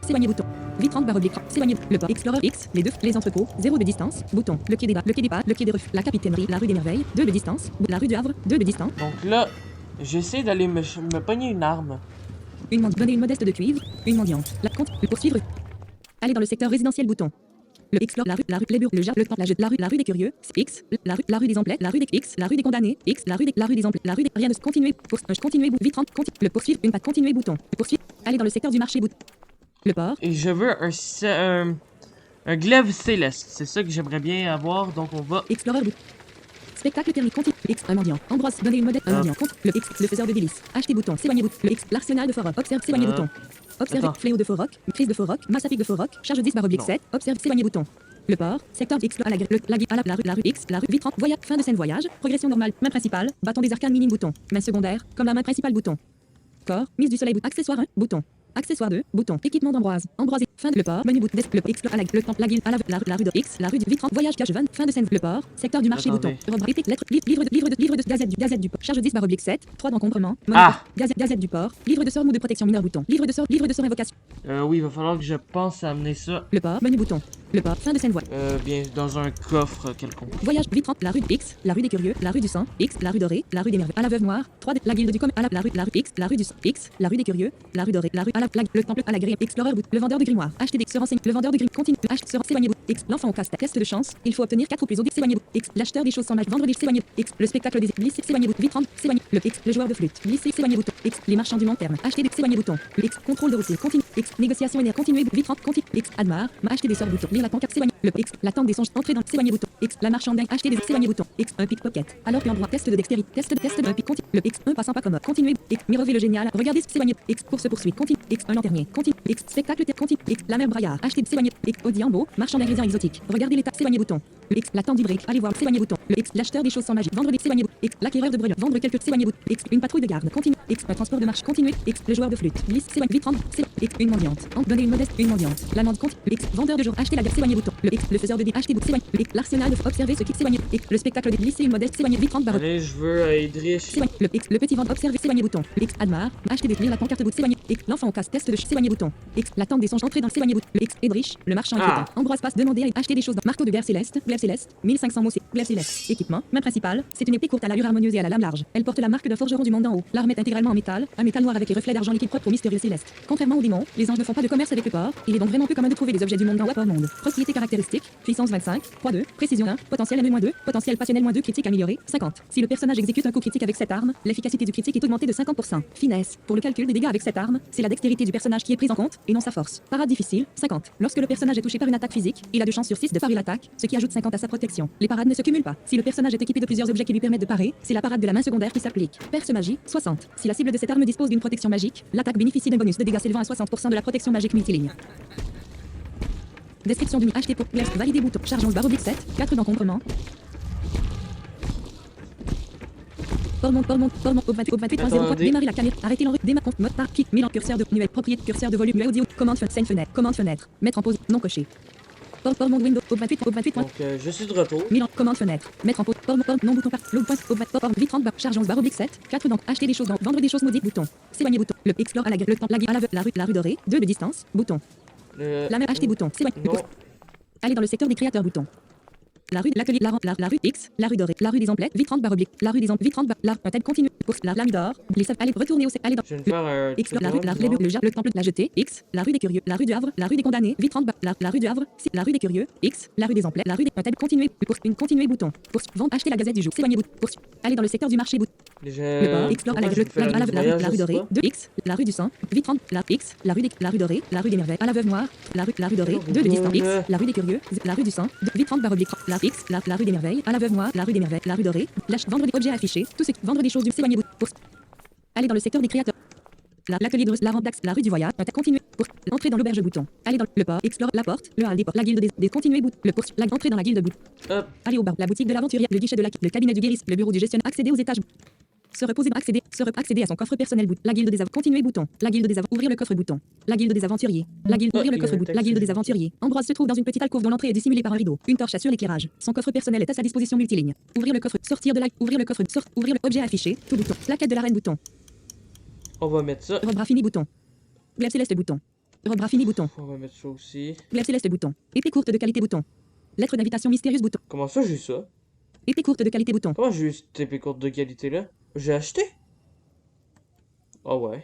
S'éloigner bouton. Vite 30 barre oblique. S'éloigner. Le port. Explorer X. Les deux. Les entrepôts. 0 de distance. Bouton. Le quai des bas. Le quai des pas. Le quai des refus. La capitainerie. La rue des merveilles. 2 de distance. La rue du Havre. 2 de distance. Donc là, j'essaie d'aller me pogner une arme. Une mendiante. Donner une modeste de cuivre. Une mendiante. La compte. Le poursuivre. Aller dans le secteur résidentiel bouton. Le explore la rue, les bureaux, le jardin, le temps, la rue des curieux, X, la rue des emplettes, la rue des X, la rue des condamnés, X, la rue des emplettes, la rue des rien de continuer, continuer, vite 30, le poursuivre, une patte continuer bouton, le poursuivre, aller dans le secteur du marché bouton. Le port. Et je veux un glaive céleste. C'est ça que j'aimerais bien avoir, donc on va... Explorer bouton. Spectacle permis continue. X, un mendiant. Ambroise, donner une modèle, un mendiant. Compte, le X, le faiseur de délices. Acheter bouton, s'éloigner bouton. Le X, l'arsenal de Forok. Observe, s'éloigner bouton. Observe, Attends. fléau de Forok, crise de Forok, masse à pic de Forok, charge 10 barre oblique Non. 7, observe, s'éloigner bouton. Le port, secteur X, à la rue X, la rue Vite 30, voyage, fin de scène voyage, progression normale, main principale, bâton des arcanes minime bouton, main secondaire, comme la main principale bouton. Corps, mise du soleil bouton, accessoire 1, bouton. Accessoire 2, bouton. Équipement d'Ambroise. Ambroise. Fin de le port. Menu bouton. Le explore à le temps. La guilde. À la rue de X. La rue du Vitran. Voyage cache 20. Fin de scène. Le port. Secteur du marché Attendez. bouton. Rubrique. Lettre. Livre de gazette du port. Charge 10 barre oblique 7. 3 d'encombrement. Ah. Gazette du port. Livre de sort ou de protection mineur bouton. Livre de sort invocation. Oui, il va falloir que je pense à amener ça. Le port. Menu bouton. Le port. Fin de scène voyage. Bien dans un coffre quelconque. Voyage Vitran. La rue X. La rue des curieux. La rue du sang. X. La rue dorée. La rue des merveilles. À la veuve noire. 3 de la guilde du com. À la rue X. La rue du X. La rue des curieux. La rue dorée. La rue à le temple à la grille. Explorer bout. Le vendeur de grimoire. Acheter des se renseigne. Le vendeur de grimoire. Continue. Se s'éloigner bout. X. L'enfant au casse. Test de chance. Il faut obtenir 4 ou plus au s'éloigner bout. X. L'acheteur des choses sans magie. Vendre des s'éloigner. X. Le spectacle des glisser s'éloigner bout. Vite 30. S'éloigner. Le X. Le joueur de flûte. Glisser s'éloigner bouton. X. Les marchands du long terme. Acheter des s'éloigner bouton. Le X. Contrôle de routine. Continue. X. Négociation énergie. Continuer. Vite 30. Continue. X. Admar. Acheter des sorts bouton. Lire la pancarte s'éloigner. Le X. L'attente des songes. Entrer dans s'éloigner bouton. X. La marchandise. Acheter des s'éloigner bouton. X. Un pickpocket. Alors que endroit. Test de dextérité. Test de un pic. Continue. Le X. Un passant pas commode. Continuer. X. Mirover le génial. Regardez s'éloigner. X. Course poursuite. Continue. X. Un lanternier. Continue. X. Spectacle. Continue. X. La mer braillard. Acheter s'éloigner. X. Audi en beau. Marchand d'ingrédients exotiques. Regardez l'état. S'éloigner bouton. Le X. L'attente du break. Allez voir. S'éloigner bouton. Le X. L'acheteur des choses sans magie. Vendre des s'éloigner bouton. X. L'acquéreur de brûlure. Vendre quelques s'éloigner bouton. X. Une patrouille de garde. Continue. X. Un transport de marche. Continue. X. Le joueur de flûte. Glisse. S'éloigner. Vite 30. X. Une mendiante. Donner une modeste. Une mendiante. La mendiante. Continue. Le X. Vendeur de jour. Acheter la guerre. S'éloigner bouton. Le X. Le faiseur de dé. Acheter bouton. S'éloigner. Le X. L'arsenal de observer ce qui s'éloigner. X. Le spectacle de glisser une modeste. S'éloigner. Vite 30 barre. Allez, je veux Idrish. S'éloigner. Le X. Le petit ventre. Observer. S'éloigner bouton. Le X. Admar. Acheter des lire la pancarte bout. S'éloigner. X. L'enfant au casse. Test de s'éloigner bouton. X. L'attente des songes. Entrer dans s'éloigner bouton. Le X. Edrich. Le marchand inquiétant. Ambroise passe. Demander à acheter des choses. Marteau de glaive céleste. Glaive céleste. 1500 mots. Glaive céleste. Équipement. Main principale. C'est une épée courte à l'allure harmonieuse et à la lame large. Elle porte la marque d'un forgeron du monde d'en haut. L'arme est intégralement en métal. Un métal noir avec les reflets d'argent liquide propre au mystérieux céleste. Contrairement aux démons, les anges ne font pas de commerce avec le porc. Il est donc vraiment peu commun de trouver des objets du monde d'en haut par monde. Propriétés caractéristiques. Puissance 25. 3-2. Précision 1. Potentiel NE-2. Potentiel passionnel -2. Critique amélioré. 50. Si le personnage exécute un coup critique avec cette arme, l'efficacité du critique est augmentée de 50%. Finesse. Pour le calcul des dégâts avec cette arme, c'est la dextérité du personnage qui est prise en compte et non sa force. Parade difficile. 50. Lorsque le personnage est touché par une attaque physique, il a 2 chances sur 6 de parer l'attaque, ce qui ajoute 50 à sa protection. Les parades ne se cumulent pas. Si le personnage est équipé de plusieurs objets qui lui permettent de parer, c'est la parade de la main secondaire qui s'applique. Perce magie. 60. Si la cible de cette arme dispose d'une protection magique, l'attaque bénéficie d'un bonus de dégâts s'élevant à 60% de la protection magique multiligne. Description du acheter pour glace valider bouton. Charge 11 barre oblique 7. 4 d'encombrement. Port monte, au 28, 3.0, démarrer la caméra, arrêter l'enregistrement, démarrer compte, mode par kick, mille curseur de nuel, propriété, curseur de volume, audio, commande fenêtre, mettre en pause, non coché. Port monte window, au 28, Donc, je suis de retour. commande fenêtre, mettre en pause, port non bouton par, log point, au 20, port, vite 30 barre, charge 11 barre oblique 7, 4 donc, acheter des choses, vendre des choses maudites, bouton, s'éloigner bouton, le explore à la le temps, la rue dorée, 2 de distance, bouton, la mer acheter bouton, s'éloigner, aller dans le secteur des créateurs, bouton. La rue de l'atelier, la rue X, la rue dorée, la rue des emplettes, vite 30 barre oblique, la rue des emplettes, vite 30 barre, un tel continue, course, la lame d'or, allez, retourner au aller dans, Je vais faire un X, la rue, le temple de la jetée, X, la rue des curieux, la rue du Havre, la rue des condamnés, vite 30 barre, la rue du Havre, la rue des curieux, X, la rue des emplettes, la rue des, un tel continuer, course, une continuer bouton, course, vente, acheter la gazette du jour, s'éloigner bouton, course, aller dans le secteur du marché bouton. Déjà. Le port, explore à la, pourquoi je fais la rue je sais dorée, pas. 2x, la rue du sang, vite 30, la X, la rue dorée, la rue des merveilles, à la veuve noire, la rue dorée, Oh, 2 de distance, X, là. la rue des curieux, la rue du sang, vite 30 barre oblique, la X, la rue des merveilles, à la veuve noire, la rue des merveilles, la rue dorée, vendredi, objet affiché, tout ce vendre des choses du s'éloigner pour aller dans le secteur des créateurs. L'atelier de la rampe d'axe, la rue du voyage, continuer pour entrer dans l'auberge bouton. Aller dans le port, explore la porte, le hall des portes, la guilde des continuer bouton, le poursuit, entrer dans la guilde bouton. Hop. Aller au bar, la boutique de l'aventurier, le guichet de le cabinet du guérisseur, le bureau du gestionnaire, accéder aux étages. Se reposer, accéder à son coffre personnel bouton. La guilde des continuer bouton. La guilde des ouvrir le coffre bouton. La guilde des aventuriers. La guilde ouvrir le coffre bouton. La guilde des aventuriers. Ambroise se trouve dans une petite alcôve dont l'entrée est dissimulée par un rideau. Une torche assure l'éclairage. Son coffre personnel est à sa disposition multiligne. Ouvrir le coffre, sortir de la, ouvrir le coffre, ouvrir le objet affiché, tout bouton. Plaquette de la reine bouton. On va mettre ça. Robe fini bouton. Glaive céleste bouton. Robe fini bouton. On va mettre ça aussi. Glaive céleste bouton. Épée courte de qualité bouton. Lettre d'invitation mystérieuse bouton. Comment ça, j'ai ça? Épée courte de qualité bouton. Comment j'ai eu cette épée courte de qualité là? J'ai acheté? Ah ouais.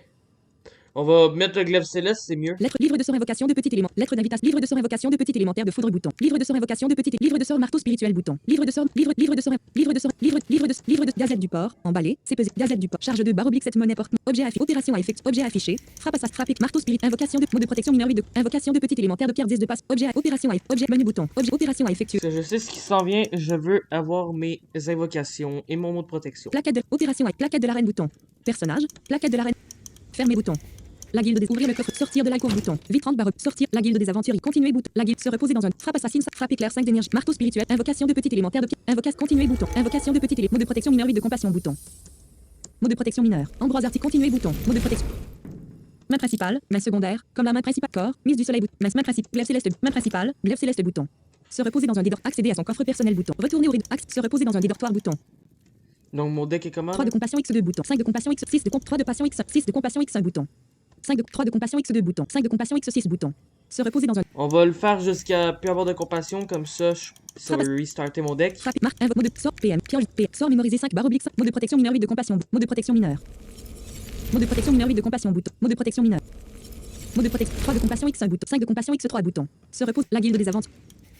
On va mettre le glaive céleste, c'est mieux. Lettre livre de sort invocation de petit élément. Lettre d'invitation livre de sort invocation de petit élémentaire de foudre bouton. Livre de sort invocation de petit livre de sort marteau spirituel bouton. Livre de sort livre de gazette du port emballé c'est pesé gazette du port charge de barre oblique 7 monnaie porte objet affiché opération à effet objet affiché frappe à sa frappe marteau spirit invocation de mot de protection mineur 8 de invocation de petit élémentaire de pierre 10 de passe objet opération à objet menu bouton objet opération à effectuer Parce que je sais ce qui s'en vient, je veux avoir mes invocations et mon mot de protection. plaquette de opération à plaquette de la reine bouton personnage plaquette de la reine fermer bouton. La guilde des ouvrir le coffre, sortir de l'alcôve bouton. Vite 30 barre sortir. La guilde des aventuriers, continuer bouton. La guilde se reposer dans un frappe assassine, frappe éclair 5 d'énergie, marteau spirituel, invocation de petit élémentaire de invocation continuer bouton. Invocation de petit élément, mot de protection mineur 8 de compassion bouton. Mot de protection mineur. Ambroise arti continuer bouton. Mot de protection. Main principale, main secondaire, comme la main principale corps, mise du soleil bouton. Main principale, glaive céleste, main principale, glaive céleste bouton. Se reposer dans un dédor, accéder à son coffre personnel bouton. Retourner au rideau, se reposer dans un dédortoir bouton. Donc mon deck est comment? 3 de compassion X2 bouton. 5 de compassion X 6 de 3 de passion X 6 de compassion X1 bouton. 3 de compassion X2 bouton. 5 de compassion X6 bouton. Se reposer dans un On va le faire jusqu'à plus avoir de compassion, comme ça ça va restarter mon deck. frappe marque invoque mot de sort PM pioche P sort mémorisé 5 barre oblique mot de protection mineur 8 de compassion mot de protection mineur. Mot de protection mineur 8 de compassion bouton. Mot de protection mineur. Mot de protection 3 de compassion X1 bouton. 5 de compassion X3 bouton. Se repose la guilde des aventures.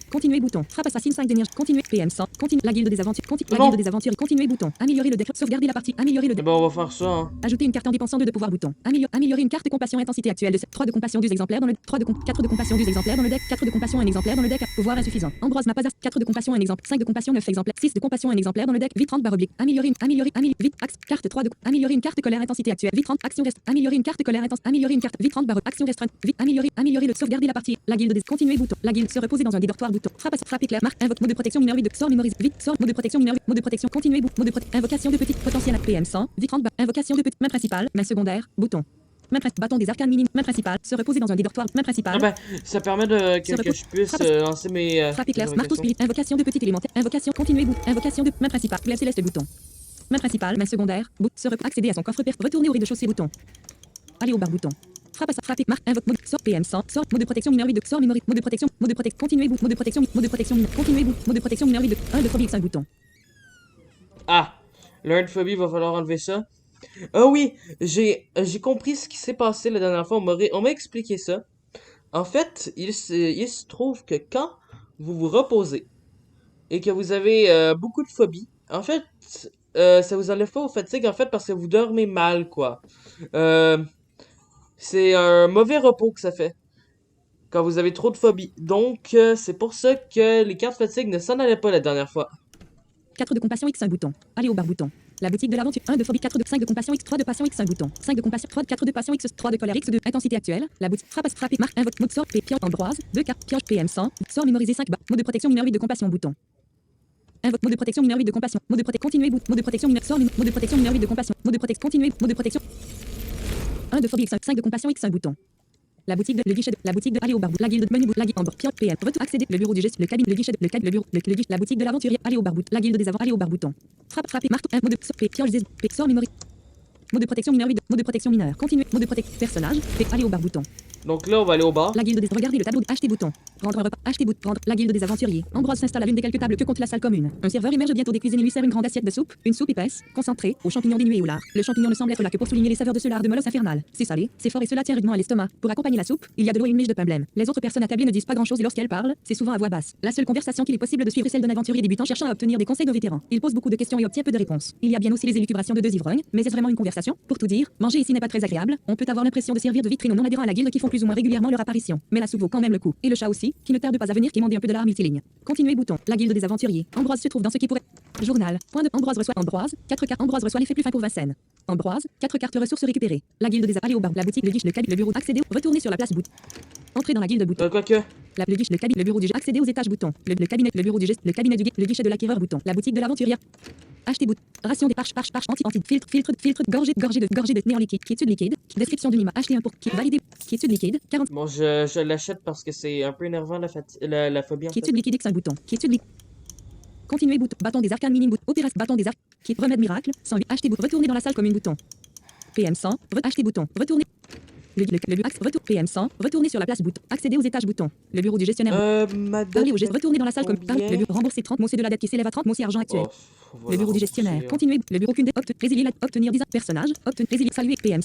Continuer bouton. Frappe assassine 5 d'énergie. Continuer PM 100. Continue la guilde des aventures. La guilde des aventures. Continuer bouton. Améliorer le deck. Sauvegarder la partie. Améliorer le Eh deck. ben on va faire ça, hein. Ajouter une carte en dépensant 2 de pouvoir bouton. Améliorer une carte de compassion intensité actuelle de 3 de compassion 2 exemplaires dans le 4 de compassion 2 exemplaires dans le deck. 4 de compassion 1 exemplaire dans le deck. Pouvoir insuffisant. Ambroise Mapazas 4 de compassion 1 exemple. 5 de compassion 9 exemplaires. 6 de compassion 1 exemplaire dans le deck. Vite 30 barre oblique. Améliorer vite axe carte 3 de améliorer une carte colère intensité actuelle. Vite 30 action reste. Améliorer une carte colère intense. Améliorer une carte vite 30 barre action restreinte. Vite améliorer le sauvegarder la partie. La guilde des continuer bouton. La guilde se reposer dans un dédortoir bouton. Frappe éclair marque invoque mot de protection mineur 8 de sort mémorise vite sort mot de protection mineur 8 mot de protection continuer bouton. Mot de invocation de petite potentiel PM 100 vite 30 invocation de petite main principale main secondaire bouton. Bâton des arcanes minimes main principale se reposer dans un dédortoir main principale. Ah ben, ça permet que je puisse lancer mes frappe éclair marteau invocations. spirit invocation de petit élémentaire invocation continuer bouton invocation de main principale glaive céleste bouton. Main principale main secondaire bouton accéder à son coffre retourner au rez-de-chaussée bouton. Aller au bar bouton. Frappe marque invoque mode sort PM 100 sort mot de protection mineur 8 de sort mémorise mot de protection continuer bouton mot de protection continuer bouton mot de protection mineur 8 de 1 de phobie X1 bouton. Ah, l'un-de-phobie, va falloir enlever ça. Ah oui, j'ai compris ce qui s'est passé la dernière fois. On m'a expliqué ça. En fait, il se trouve que quand vous vous reposez et que vous avez beaucoup de phobie, en fait, ça vous enlève pas aux fatigues, en fait, parce que vous dormez mal, quoi. C'est un mauvais repos que ça fait quand vous avez trop de phobie. Donc, c'est pour ça que les cartes fatigue ne s'en allaient pas la dernière fois. 4 de compassion X1 bouton. Aller au bar bouton. La boutique de l'aventure 1 de phobie 4 de 5 de compassion X3 de passion X1 bouton. 5 de compassion 3 de 4 de passion X3 de colère X2 intensité actuelle. La boutique frappe marque invoque mot de sort pioche Ambroise 2 cartes pioche PM 100 sort mémorisé 5 barres mot de protection mineur 8 de compassion bouton. Invoque mot de protection mineur 8 de compassion mot de protection continuer bouton mot de protection mineur sort mot de protection mineur 8 de compassion mot de protection continuer mot de protection 1 de phobie X5 5 de compassion X1 bouton. La boutique de le guichet de la boutique de aller au bar la guilde de menu la guilde Ambre pioche PM retour accéder le bureau du geste le cabine le guichet le bureau la boutique de l'aventurier aller au bar la guilde des avant aller au bar bouton. Frappe marteau mot de pioche sort mémorise mot de protection mineur 8 mot de protection mineur continuer mot de protection personnage aller au bar bouton. Donc là, on va aller au bar. La guilde des... Regardez le tableau de acheter bouton. Prendre un repas. Acheter bouton. Prendre. La guilde des aventuriers. Ambroise s'installe à l'une des quelques tables que compte la salle commune. Un serveur émerge bientôt des cuisines et lui sert une grande assiette de soupe. Une soupe épaisse, concentrée, aux champignons dénués ou lard. Le champignon ne semble être là que pour souligner les saveurs de ce lard de molosse infernal. C'est salé, c'est fort et cela tient rudement à l'estomac. Pour accompagner la soupe, il y a de l'eau et une miche de pain blême. Les autres personnes attablées ne disent pas grand-chose et lorsqu'elles parlent, c'est souvent à voix basse. La seule conversation qu'il est possible de suivre est celle d'un aventurier débutant cherchant à obtenir des conseils de vétérans. Il pose beaucoup de questions et obtient peu de réponses. Il y a bien aussi les élucubrations de deux ivrognes, mais est-ce vraiment une conversation? Pour tout dire, manger ici n'est pas très agréable. On peut avoir l'impression de servir de vitrine aux non-adhérents à la guilde qui font plus ou moins régulièrement leur apparition. Mais la soupe vaut quand même le coup. Et le chat aussi, qui ne tarde pas à venir quémander un peu de lard multiligne. Continuez bouton. La guilde des aventuriers. Ambroise se trouve dans ce qui pourrait... Journal. Point de Ambroise reçoit 4 cartes. Ambroise reçoit l'effet plus fin pour Vincennes. Ambroise, 4 cartes ressources récupérées. La guilde des allez au bar. La boutique, le guichet, le cabinet, le bureau. Accéder. Retourner sur la place bout. Entrer dans la guilde bouton. Quoique. Le guichet, le cabinet, le bureau du accéder aux étages bouton. Le cabinet, le bureau du geste, le cabinet du guichet, le guichet de l'acquéreur bouton. La boutique de l'aventurière. Acheter bouton. Ration des parches, anti, filtre, gorgée de néant liquide, quiétude liquide. Description d'une image. Acheter un pour valider. Quiétude liquide, 40. Bon, je l'achète parce que c'est un peu énervant la phobie en fait. Quiétude liquide X un bouton. Quiétude liquide. Continuer bouton. Bâton des arcanes minime bouton. Opération bâton des arcanes. Remède miracle. 108. Acheter bouton. Retourner dans la salle comme une bouton. PM 100. Acheter bouton. Retourner. Le axe. Retour. PM 100. Retourner sur la place bouton. Accéder aux étages bouton. Le bureau du gestionnaire. Madame. Retourner dans la salle comme Combien? le bureau. Rembourser 30 mots c'est de la dette qui s'élève à 30 mots c'est argent actuel. Oh, Le bureau du gestionnaire. Continuer. Le bureau qu'une résilier la obtenir 10 personnages. Résilier saluer PM.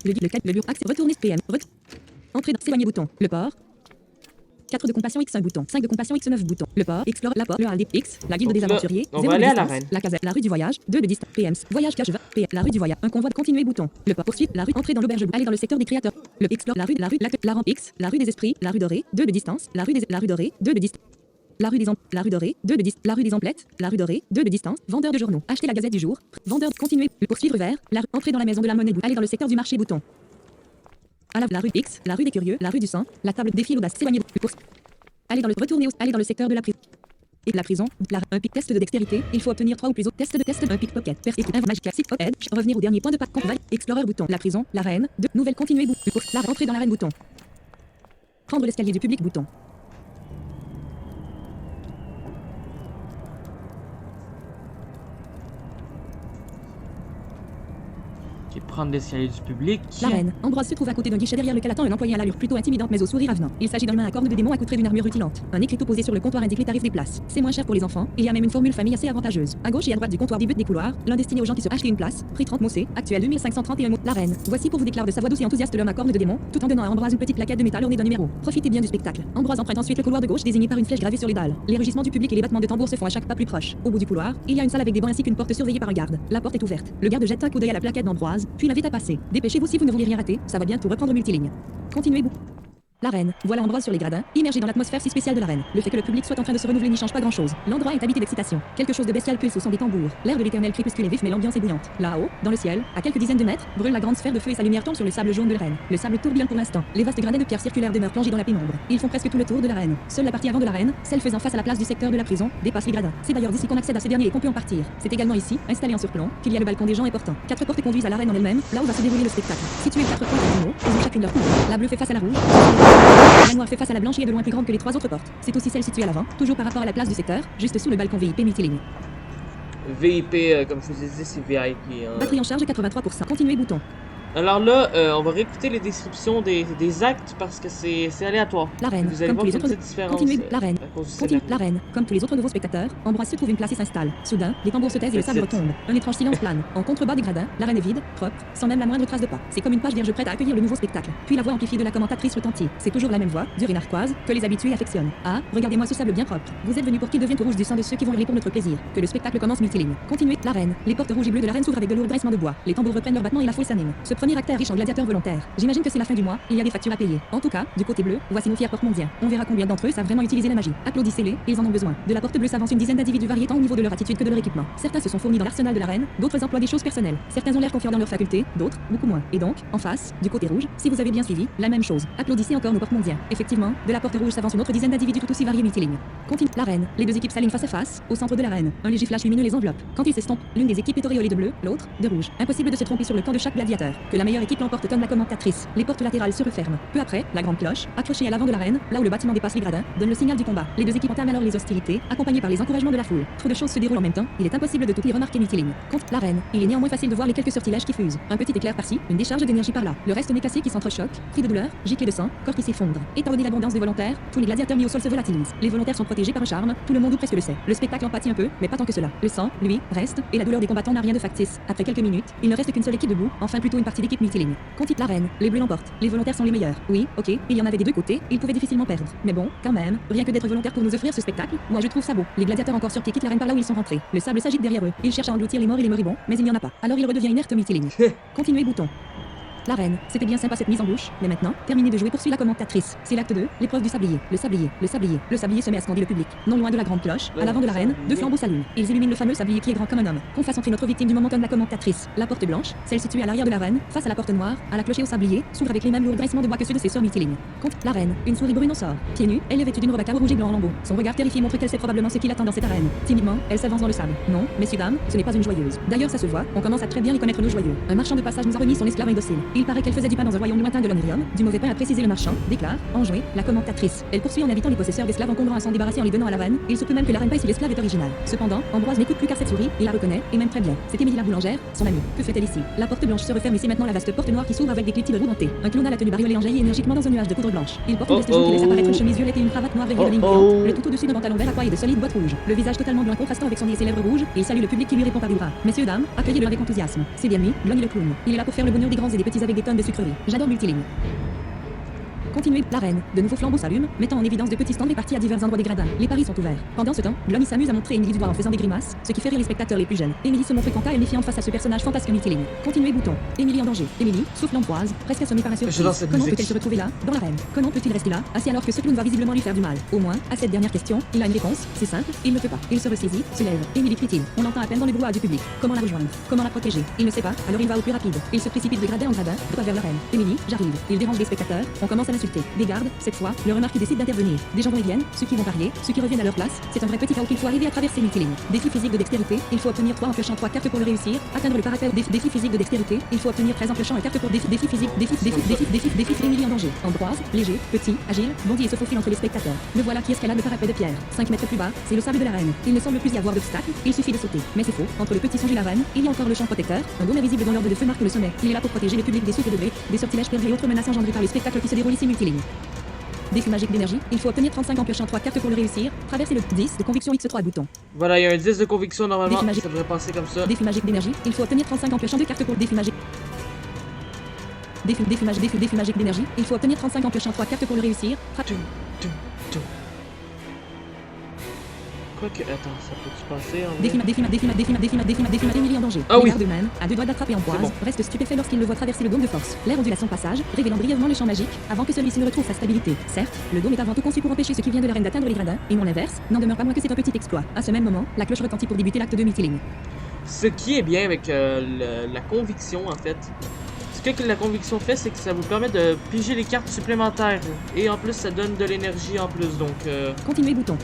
Le bureau axe. Retourner PM. Entrer dans s'éloigner bouton. Le port. 4 de compassion X1 bouton. 5 de compassion X9 bouton. Le port. Explore la porte. Le hall des X. La guilde Donc des là, aventuriers. on 0 va de aller à distance, l'arène. La caserne. La rue du voyage. 2 de distance. PM. Voyage cache 20. PM. La rue du voyage. Un convoi de continuer bouton. Le port. Poursuite. La rue. Entrer dans l'auberge. Aller dans le secteur des créateurs. Le explore. La rampe X. La rue des esprits. La rue dorée. 2 de distance. La rue dorée. 2 de distance. La rue dorée, 2 de distance. La rue des emplettes, la rue dorée, 2 de distance. Vendeur de journaux. Acheter la gazette du jour. Vendeur. Continuer. Poursuivre vers. Entrer dans la maison de la monnaie. Aller dans le secteur du marché bouton. À la rue X, la rue des curieux, la rue du sang, la table défi l'audace, s'éloigner de aller dans le secteur de la prison. Et la prison, un pic test de dextérité, il faut obtenir 3 ou plus autres tests un pickpocket, écoute, magique, classique, aide, revenir au dernier point de pack, explorer bouton, la prison, l'arène, 2, nouvelle continuer bouton, la rentrée dans l'arène bouton. Prendre l'escalier du public bouton. Ok, prendre l'escalier du public. L'arène. Ambroise se trouve à côté d'un guichet derrière lequel attend un employé à l'allure plutôt intimidante mais au sourire avenant. Il s'agit d'un humain à cornes de démon accoutré d'une armure rutilante. Un écriteau posé sur le comptoir indique les tarifs des places. C'est moins cher pour les enfants. Il y a même une formule famille assez avantageuse. À gauche et à droite du comptoir débute des couloirs. L'un destiné aux gens qui se achètent une place. Prix 30 mossés. Actuel 2531 mots. L'arène. Voici pour vous déclare de sa voix douce et enthousiaste l'homme à cornes de démon, tout en donnant à Ambroise une petite plaquette de métal ornée d'un numéro. Profitez bien du spectacle. Ambroise emprunte ensuite le couloir de gauche désigné par une flèche gravée sur les dalles. Les rugissements du public et les battements de tambour se font à chaque pas plus proche. Au bout du couloir, il y a une salle avec des bancs ainsi qu'une porte surveillée par un garde. La porte est ouverte. Le garde jette un coup d'œil à la plaquette d'Ambroise, puis l'invite à passer. Dépêchez-vous si vous ne voulez rien rater, ça va bientôt reprendre multiligne. Continuez vous. L'arène. Voilà Ambroise sur les gradins, immergé dans l'atmosphère si spéciale de l'arène. Le fait que le public soit en train de se renouveler n'y change pas grand-chose. L'endroit est habité d'excitation. Quelque chose de bestial pulse au son des tambours. L'air de l'éternel crépuscule est vif mais l'ambiance est bouillante. Là-haut, dans le ciel, à quelques dizaines de mètres, brûle la grande sphère de feu et sa lumière tombe sur le sable jaune de l'arène. Le sable tourbillonne pour l'instant. Les vastes gradins de pierre circulaire demeurent plongés dans la pénombre. Ils font presque tout le tour de l'arène. Seule la partie avant de l'arène, celle faisant face à la place du secteur de la prison, dépasse les gradins. C'est d'ailleurs d'ici qu'on accède à ces derniers et qu'on peut en partir. C'est également ici, installé en surplomb, qu'il y a le balcon des gens importants. 4 portes conduisent à l'arène en elle-même, là où va se dérouler le spectacle. Situées 4 points cardinaux, elles ont chacune leur couleur. La bleue fait face à la rouge. La noire fait face à la blanche et est de loin plus grande que les 3 autres portes. C'est aussi celle située à l'avant, toujours par rapport à la place du secteur, juste sous le balcon VIP multiligne. VIP, comme je vous ai dit, c'est VIP. Hein. Batterie en charge 83%. Continuer bouton. Alors là, on va réécouter les descriptions des actes parce que c'est aléatoire. L'arène, Vous allez comme voir tous les une autres. petite différence. Continuez l'arène. à cause du Continue scénario. l'arène. Comme tous les autres nouveaux spectateurs, Ambroise se trouve une place et s'installe. Soudain, les tambours se taisent et le sable retombe. Un étrange silence plane. En contrebas des gradins, l'arène est vide, propre, sans même la moindre trace de pas. C'est comme une page vierge prête à accueillir le nouveau spectacle. Puis la voix amplifiée de la commentatrice retentit. C'est toujours la même voix, dure et narquoise, que les habitués affectionnent. Ah, regardez-moi ce sable bien propre. Vous êtes venus pour qu'il devienne tout rouge du sang de ceux qui vont hurler pour notre plaisir. Que le spectacle commence multiligne. Continuez l'arène. Les portes rouges et bleues de l'arène s'ouvrent avec de lourds graissements de bois. Les tambours reprennent leur battement et la foule s'anime. Ce premier acte est riche en gladiateurs volontaires. J'imagine que c'est la fin du mois, il y a des factures à payer. En tout cas, du côté bleu, voici nos fiers porte-mondiens. On verra combien d'entre eux savent vraiment utiliser la magie. Applaudissez-les, ils en ont besoin. De la porte bleue s'avance une dizaine d'individus variés tant au niveau de leur attitude que de leur équipement. Certains se sont fournis dans l'arsenal de l'arène, d'autres emploient des choses personnelles. Certains ont l'air confiants dans leurs facultés, d'autres, beaucoup moins. Et donc, en face, du côté rouge, si vous avez bien suivi, la même chose. Applaudissez encore nos porte-mondiens. Effectivement, de la porte rouge s'avance une autre dizaine d'individus tout aussi variés multilignes. Continue l'arène. Les deux équipes s'alignent face à face, au centre de l'arène. Un léger flash lumineux les enveloppe. Quand ils s'estompent, l'une des équipes est auréolée de bleu, l'autre, de rouge. Impossible de se tromper sur le camp de chaque gladiateur. Que la meilleure équipe l'emporte, tonne la commentatrice. Les portes latérales se referment. Peu après, la grande cloche, accrochée à l'avant de l'arène, là où le bâtiment dépasse les gradins, donne le signal du combat. Les deux équipes entament alors les hostilités, accompagnées par les encouragements de la foule. Trop de choses se déroulent en même temps, il est impossible de tout y remarquer Mythiline. Contre l'arène, il est néanmoins facile de voir les quelques sortilèges qui fusent. Un petit éclair par-ci, une décharge d'énergie par-là. Le reste n'est cassé qui s'entrechoque, cris de douleur, giclées de sang, corps qui s'effondrent. Étant donné l'abondance des volontaires, tous les gladiateurs mis au sol se volatilisent. Les volontaires sont protégés par un charme, tout le monde ou presque le sait. Le spectacle en pâtit un peu, mais pas tant que cela. Le sang, lui, reste, et la douleur des combattants n'a rien de factice. Après quelques minutes, il ne reste qu'une seule équipe debout, enfin plutôt une partie d'équipe Mythiline. Contre l'arène, les bleus l'emportent. Les volontaires sont les meilleurs. Oui, ok, il y en avait des deux côtés, ils pouvaient difficilement perdre. Mais bon, quand même, rien que d'être volontaire pour nous offrir ce spectacle, moi je trouve ça beau. Les gladiateurs encore sur pied quittent l'arène par là où ils sont rentrés. Le sable s'agite derrière eux. Ils cherchent à engloutir les morts et les moribonds, mais il n'y en a pas. Alors il redevient inerte Mythiline. Continuez bouton. L'arène, c'était bien sympa cette mise en bouche, mais maintenant, terminé de jouer, poursuit la commentatrice. C'est l'acte 2, l'épreuve du sablier. Le sablier, le sablier, le sablier se met à scander le public. Non loin de la grande cloche, à l'avant de l'arène, deux flambeaux s'allument. Ils illuminent le fameux sablier qui est grand comme un homme. Qu'on fasse entrer notre victime du moment, tonne la commentatrice. La porte blanche, celle située à l'arrière de l'arène, face à la porte noire, à la cloche et au sablier, s'ouvre avec les mêmes lourds graissements de bois que ceux de ses sœurs Mythiline. Contre l'arène, une souris brune en sort. Pieds nus, elle est vêtue d'une robe à carreaux rouge et blanc en lambeaux. Son regard terrifié montre qu'elle sait probablement ce qui l'attend dans cette arène. Timidement, elle s'avance dans le sable. Non, messieurs dames, ce n'est pas une joyeuse. D'ailleurs, ça se voit, on commence à très bien les connaître nos joyeux. Un marchand de passage nous a remis son esclave indocile. Il paraît qu'elle faisait du pain dans un royaume lointain de l'Onrium, du mauvais pain a précisé le marchand, déclare, enjoué, la commentatrice. Elle poursuit en invitant les possesseurs d'esclaves encombrants à s'en débarrasser en les donnant à la reine. Il se peut même que la reine paye si l'esclave est original. Cependant, Ambroise n'écoute plus car cette souris, il la reconnaît, et même très bien. C'est Émilie la boulangère, son amie. Que fait-elle ici? La porte blanche se referme et c'est maintenant la vaste porte noire qui s'ouvre avec des clitides roudentés. Un clown à la tenue bariolée enjaillit énergiquement dans un nuage de poudre blanche. Il porte une veste jaune qui laisse apparaître une chemise violette et une cravate noire rayée de lignes brillantes. Le tout au-dessus d'un pantalon vert à pois et de solides bottes rouges. Le visage totalement blanc contrastant avec son nez et ses lèvres rouges, et il salue le public qui lui répond par des bras. Messieurs, dames, accueillez-le avec enthousiasme. C'est bien lui, Glogny le clown. Il est là pour faire le bonheur des grands et des petits avec des tonnes de sucreries. J'adore Mythiline. Continuez, l'arène. De nouveaux flambeaux s'allument, mettant en évidence de petits stands répartis à divers endroits des gradins. Les paris sont ouverts. Pendant ce temps, Glogny s'amuse à montrer Émilie du doigt en faisant des grimaces, ce qui fait rire les spectateurs les plus jeunes. Émilie se montre quant à elle méfiante face à ce personnage fantasque Mythiline. Continuez, bouton. Émilie en danger. Émilie, souffle Ambroise, presque assommée par la surprise. J'adore cette Comment musique. peut-elle se retrouver là, dans l'arène? Comment peut-il rester là, assis alors que ce clown va visiblement lui faire du mal? Au moins, à cette dernière question, il a une réponse. C'est simple, il ne peut pas. Il se ressaisit, se lève. Émilie crie-t-il. On l'entend à peine dans le brouhaha du public. Comment la rejoindre? Comment la protéger? Il ne sait pas, alors il va au plus rapide. Il se précipite de gradin en gradin, droit vers l'arène. Émilie, j'arrive. Il dérange les spectateurs. On commence à l'insulter. Des gardes, cette fois, le remarque qui décide d'intervenir. Des gens vont et viennent, ceux qui vont parier, ceux qui reviennent à leur place. C'est un vrai petit chaos qu'il faut arriver à traverser Mythiline. Défi physique de dextérité, il faut obtenir 3 en piochant 3 cartes pour le réussir. Atteindre le parapet. Défi physique de dextérité, il faut obtenir 13 en piochant 1 carte pour défi physique. Défi Émilie en danger. Ambroise, léger, petit, agile, bondit et se faufile entre les spectateurs. Le voilà qui escalade le parapet de pierre. 5 mètres plus bas, c'est le sable de l'arène. Il ne semble plus y avoir d'obstacle, il suffit de sauter. Mais c'est faux. Entre le petit songe et l'arène, il y a encore le champ protecteur. Un dôme invisible dont l'ordre de feu marque le sommet. Il est là pour protéger le public des souffles de gré, des sortilèges perdus et autres menaces engendrées par le spectacle qui se déroule ici Mythiline. Défi magique d'énergie, il faut obtenir 35 en piochant 3 cartes pour le réussir. Traverser le 10 de conviction X3 bouton. Voilà, il y a un 10 de conviction normalement, Défi magique. ça devrait passer comme ça. Défi magique d'énergie, il faut obtenir 35 en piochant 2 cartes pour défi magique. Défi magique d'énergie, il faut obtenir 35 en piochant 3 cartes pour le réussir. Tum, tum, tum. Quoique, attends, ça peut-tu passer en vrai? Émilie en danger. Ah oui. Les gardes eux-mêmes, à 2 doigts d'attraper Ambroise, C'est bon. reste stupéfait lorsqu'il le voit traverser le dôme de force. L'air ondule à son passage, révélant brièvement le champ magique, avant que celui-ci ne retrouve sa stabilité. Certes, le dôme est avant tout conçu pour empêcher ce qui vient de l'arène d'atteindre les gradins, et non l'inverse, n'en demeure pas moins que c'est un petit exploit. À ce même moment, la cloche retentit pour débuter l'acte de Mythiline. Ce qui est bien avec la conviction, en fait. Ce que la conviction fait, c'est que ça vous permet de piger les cartes supplémentaires. Et en plus, ça donne de l'énergie en plus, donc... Continuez bouton.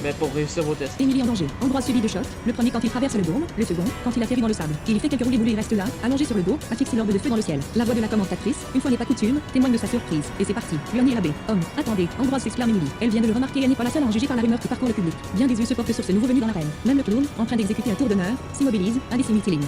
Mais pour réussir vos tests. Émilie en danger. Ambroise subit 2 chocs. Le premier quand il traverse le dôme, le second quand il atterrit dans le sable. Il y fait quelques roulés boulés et reste là, allongé sur le dos, à fixer l'orbe de feu dans le ciel. La voix de la commentatrice, une fois n'est pas coutume, témoigne de sa surprise. Et c'est parti. Glogny l'abbé. Homme. Attendez. Ambroise s'exclame Émilie. Elle vient de le remarquer et elle n'est pas la seule à en juger par la rumeur qui parcourt le public. Bien des yeux se portent sur ce nouveau venu dans l'arène. Même le clown, en train d'exécuter un tour d'honneur, s'immobilise, indécis Mythiline.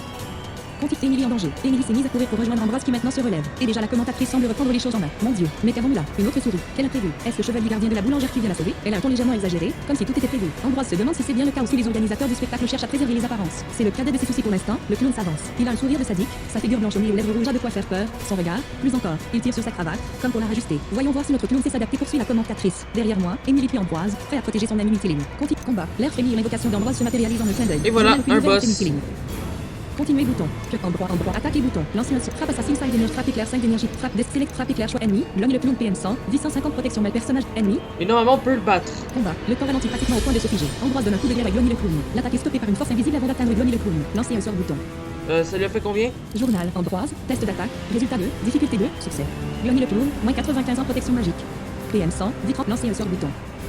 Continue Émilie en danger. Émilie s'est mise à courir pour rejoindre Ambroise qui maintenant se relève. Et déjà la commentatrice semble reprendre les choses en main. Mon Dieu, mais qu'avons-nous là? Une autre souris. Quel imprévu. Est-ce le chevalier gardien de la boulangère qui vient la sauver? Elle a un ton légèrement exagéré, comme si tout était prévu. Ambroise se demande si c'est bien le cas ou si les organisateurs du spectacle cherchent à préserver les apparences. C'est le cadet de ses soucis pour l'instant. Le clown s'avance. Il a un sourire de sadique, sa figure blanchonnée aux lèvres rouges a de quoi faire peur. Son regard, plus encore. Il tire sur sa cravate, comme pour la rajuster. Voyons voir si notre clown sait s'adapter, poursuit la commentatrice. Derrière moi, Émilie puis Ambroise, prêt à protéger son ami Mythiline. Continue combat. L'air frémit et l'invocation d'Ambroise se matérialise en un clin d'œil. Et voilà, Nouvelle un nouvelle boss. Mythiline. Continuez bouton. Ambroise, attaque et bouton. L'ancien frappe assassin 5 d'énergie, frappe éclair 5 d'énergie, frappe select, frappe éclair choix ennemi, Glogny le clown PM100, 1050 protection mal personnage ennemi. Et normalement, on peut le battre. Combat. Le temps ralentit pratiquement au point de se figer. Ambroise donne un coup de glaive à Glogny le clown. L'attaque est stoppée par une force invisible avant d'atteindre Glogny le clown. Lancez un sort bouton. Ça lui a fait combien? Journal. Ambroise. Test d'attaque. Résultat 2. Difficulté 2. Succès. Glogny le clown. Moins 95 en protection magique. PM100. V30. Lancez un sort bouton.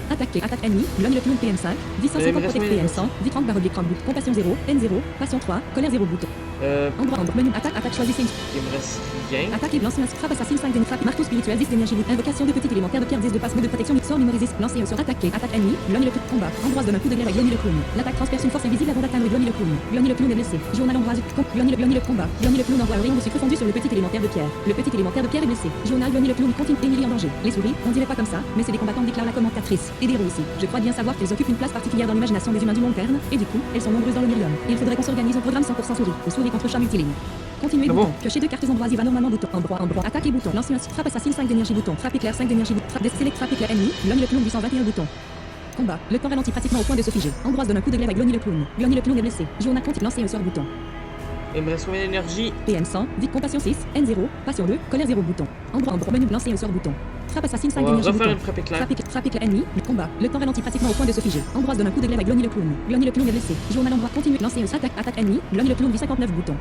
Attaque ennemi. Glogny le clown PM5. 1050 protection PM100. V30 barre oblique 30 bouton. Compassion 0. N0. Passion 3. Colère 0 bouton. Endroit, menu, attaque, attaque, choisissez une. Il me reste rien. Attaque et lance un frappe assassin 5 d'énergie, frappe, marteau spirituel 10 d'énergie, invocation de petit élémentaire de pierre 10 de passe, mot de protection, sort mémorisé, lancer un sort attaqué, attaque ennemi, Glony le combat, Ambroise donne un coup de glaive à Glony le clown. L'attaque transperce une force invisible avant d'atteindre Glony le clown. Glony le clown est blessé. Journal Ambroise, Glony le combat, Glony le clown envoie un rayon de sucre fondu sur le petit élémentaire de pierre. Le petit élémentaire de pierre est blessé. Journal Glony le clown continue, Émilie en danger. Les souris, on dirait pas comme ça, mais c'est des combattants, déclare la commentatrice. Et des héros aussi. Je crois bien savoir qu'elles occupent une place particulière dans l'imagination des humains du long terme, et du coup, elles sont nombreuses dans le Myrium. Il faudrait qu'on s'organise au programme 100% souris, ou souris contre chat multiligne. Continuez Ah bouton. bon? Piocher 2 cartes Ambroise, il va normalement bouton. Ambroise, attaque et bouton. Lancer un frappe assassin 5 d'énergie bouton. Frappe éclair 5 d'énergie bouton. Frappe select frappe éclair ennemi. Glony le clown 821 bouton. Combat. Le temps ralentit pratiquement au point de se figer. Ambroise donne un coup de glaive à Glony le clown. Glony le clown est blessé. Journal continue. Lancer un sort bouton. Il me reste combien d'énergie? PM 100, vite compassion 6, N0, passion 2, colère 0 bouton. Ambroise, menu lancer un sort bouton. Frappe assassin 5 On va d'énergie refaire bouton. une frappe éclair. Frappe éclair ennemi. Le combat. Le temps ralentit pratiquement au point de se figer. Ambroise donne un coup de glaive à Glony le clown. Glony le clown est blessé. Journal Ambroise continue. Lancer un attaque ennemi. Glony le clown vit 59 boutons.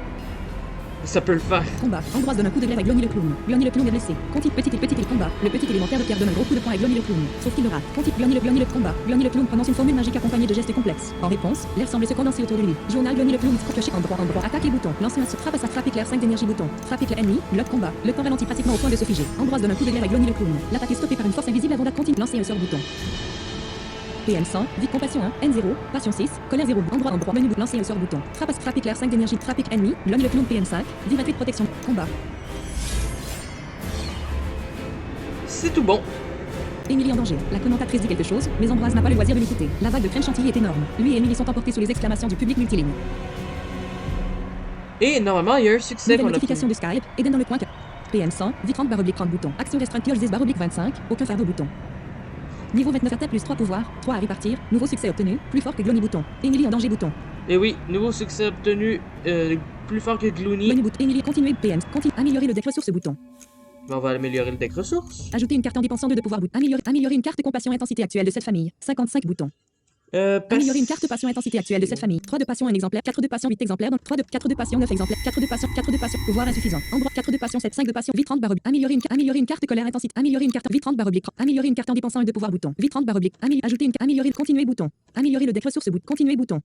Ça peut le faire. Combat. Ambroise donne un coup de glaive à Glony le clown. Glony le clown est blessé. Continue petit combat. Le petit élémentaire de pierre donne un gros coup de poing à Glony le clown. Sauf qu'il le rate. Continue Glony le combat. Glony le clown prononce une formule magique accompagnée de gestes complexes. En réponse, l'air semble se condenser autour de lui. Journal Glony le clown pioché endroit. Attaque et bouton. Lancer un frappe à sa frappe éclair 5 d'énergie bouton. Frappe éclair ennemi. Bloc combat. Le temps ralentit pratiquement au point de se figer. Ambroise donne un coup de glaive à Glony le clown. L'attaque est stoppée par une force invisible avant de continuer. Lancer un sort bouton. PM 100, vite compassion 1, N0, passion 6, colère 0, endroit, menu, lancer un sort bouton. Frappe éclair 5 d'énergie, frappe ennemi, Glony le clown PM 5, vie 28 protection, combat. C'est tout bon. Émilie en danger. La commentatrice dit quelque chose, mais Ambroise n'a pas le loisir de l'écouter. La vague de crème chantilly est énorme. Lui et Émilie sont emportés sous les exclamations du public multiligne. Et normalement, il y a un succès Nouvelle qu'on a notification de Skype, Eden dans le coin. PM 100, vie 30 30 bouton. Action restreinte pioche 10 25, aucun fardeau bouton. Niveau 29 attaque plus 3 pouvoirs, 3 à répartir, nouveau succès obtenu, plus fort que Glony bouton. Émilie en danger bouton. Et oui, nouveau succès obtenu, plus fort que Glony. Glony bouton. Émilie continuer PM, continue, améliorer le deck ressources bouton. On va améliorer le deck ressources. Ajouter une carte en dépensant 2 de pouvoir bouton. Améliorer une carte compassion intensité actuelle de cette famille. 55 boutons. Améliorer une carte passion intensité actuelle de cette famille. 3 de passion 1 exemplaire, 4 de passion 8 exemplaires, donc 4 de passion 9 exemplaires, 4 de passion, pouvoir insuffisant. Ambroise 4 de passion 7, 5 de passion, vie 30 barre oblique. Améliorer une carte colère intensité. Améliorer une carte vie 30 barre oblique. Améliorer une carte en dépensant 1 de pouvoir bouton. Vie 30 barre oblique. Améliorer continuer bouton. Améliorer le deck ressources bouton. Continuer bouton.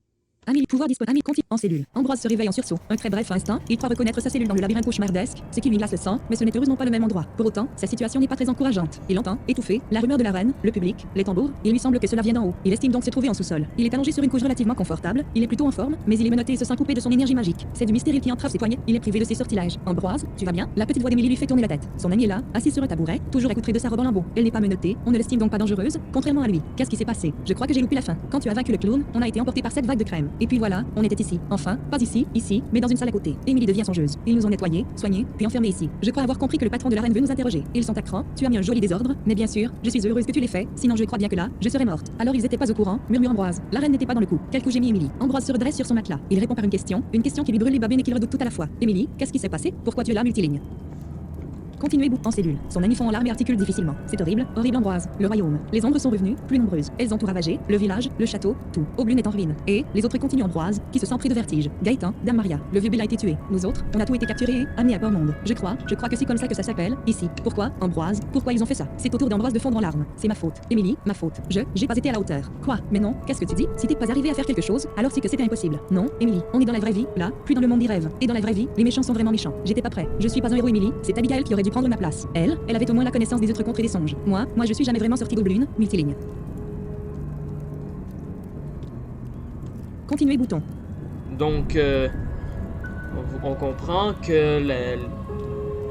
Pouvoir disponible. Continue en cellule. Ambroise se réveille en sursaut. Un très bref instant, il croit reconnaître sa cellule dans le labyrinthe cauchemardesque, ce qui lui glace le sang, mais ce n'est heureusement pas le même endroit. Pour autant, sa situation n'est pas très encourageante. Il entend, étouffé, la rumeur de la reine, le public, les tambours. Il lui semble que cela vient d'en haut. Il estime donc se trouver en sous-sol. Il est allongé sur une couche relativement confortable. Il est plutôt en forme, mais il est menotté et se sent coupé de son énergie magique. C'est du mystérieux qui entrave ses poignets. Il est privé de ses sortilèges. Ambroise, tu vas bien? La petite voix d'Émilie lui fait tourner la tête. Son amie est là, assise sur un tabouret, toujours accoutrée de sa robe en lambeaux. Elle n'est pas menottée. On ne l'estime donc pas dangereuse, contrairement à lui. Qu'est-ce qui s'est passé? Je crois que j'ai loupé la fin. Quand tu as vaincu le clown, on a été emporté par cette vague de crème. Et puis voilà, on était ici. Enfin, pas ici, mais dans une salle à côté. Émilie devient songeuse. Ils nous ont nettoyés, soignés, puis enfermés ici. Je crois avoir compris que le patron de la reine veut nous interroger. Ils sont à cran, tu as mis un joli désordre, mais bien sûr, je suis heureuse que tu l'aies fait, sinon je crois bien que là, je serais morte. Alors ils étaient pas au courant, murmure Ambroise. La reine n'était pas dans le coup. Quel coup j'ai mis Émilie? Ambroise se redresse sur son matelas. Il répond par une question qui lui brûle les babines et qu'il redoute tout à la fois. Émilie, qu'est-ce qui s'est passé? Pourquoi tu es là multiligne? Continuez bout en cellule. Son ami fond en larmes et articule difficilement. C'est horrible, horrible Ambroise. Le royaume. Les ombres sont revenues, plus nombreuses. Elles ont tout ravagé, le village, le château, tout. Aublune est en ruine. Et les autres continuent Ambroise, qui se sent pris de vertige. Gaëtan, Dame Maria. Le vieux Bill a été tué. Nous autres, on a tout été capturés et amenés à Port-Monde. Je crois que c'est comme ça que ça s'appelle, ici. Pourquoi, Ambroise? Pourquoi ils ont fait ça? C'est au tour d'Ambroise de fondre en larmes. C'est ma faute. Émilie, ma faute. J'ai pas été à la hauteur. Quoi? Mais non, qu'est-ce que tu dis? Si t'es pas arrivé à faire quelque chose, alors c'est que c'était impossible. Non, Émilie, on est dans la vraie vie, là, plus dans le monde des rêves. Et dans la vraie vie, les méchants sont vraiment méchants. J'étais pas prêt. Je suis pas un héros, Émilie. C'est Abigail qui aurait dû prendre ma place. Elle avait au moins la connaissance des autres contres et des songes. Moi, je suis jamais vraiment sortie d'Aublune, multiligne. Continuez bouton. Donc, on comprend que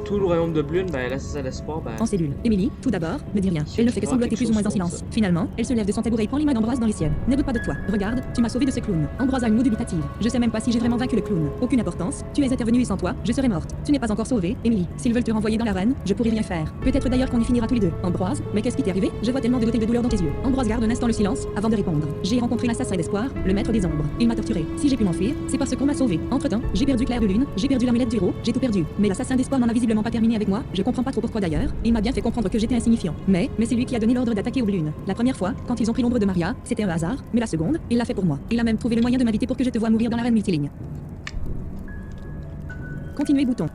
tout le royaume de Blune, ben là, c'est ça l'espoir, ben... En cellule. Émilie, tout d'abord, ne dit rien. Elle ne fait que sangloter plus ou moins en silence. Finalement, elle se lève de son tabouret et prend les mains d'Ambroise dans les siennes. Ne doute pas de toi. Regarde, tu m'as sauvé de ce clown. Ambroise a une moue dubitative. Je sais même pas si j'ai vraiment vaincu le clown. Aucune importance. Tu es intervenu et sans toi, je serais morte. Tu n'es pas encore sauvée, Émilie. S'ils veulent te renvoyer dans l'arène, je pourrai rien faire. Peut-être d'ailleurs qu'on y finira tous les deux. Ambroise, mais qu'est-ce qui t'est arrivé? Je vois tellement de douleur dans tes yeux. Ambroise garde un instant le silence avant de répondre. J'ai rencontré l'assassin d'espoir, le maître des ombres. Il m'a torturé. Si j'ai pu m'enfuir, c'est parce qu'on m'a sauvé. Entre-temps, j'ai perdu Claire de Lune, j'ai perdu l'amulette du héros, j'ai tout perdu. Mais l'assassin d'espoir n'en a visiblement pas terminé avec moi. Je comprends pas trop pourquoi d'ailleurs. Il m'a bien fait comprendre que j'étais insignifiant. Mais c'est lui qui a donné l'ordre d'attaquer Aublune. La première fois, quand ils ont pris l'ombre de Maria, c'était un hasard, mais la seconde, il l'a fait pour moi. Il a même trouvé le moyen de m'inviter pour que je te voie mourir dans l'arène multiligne. Continuez bouton.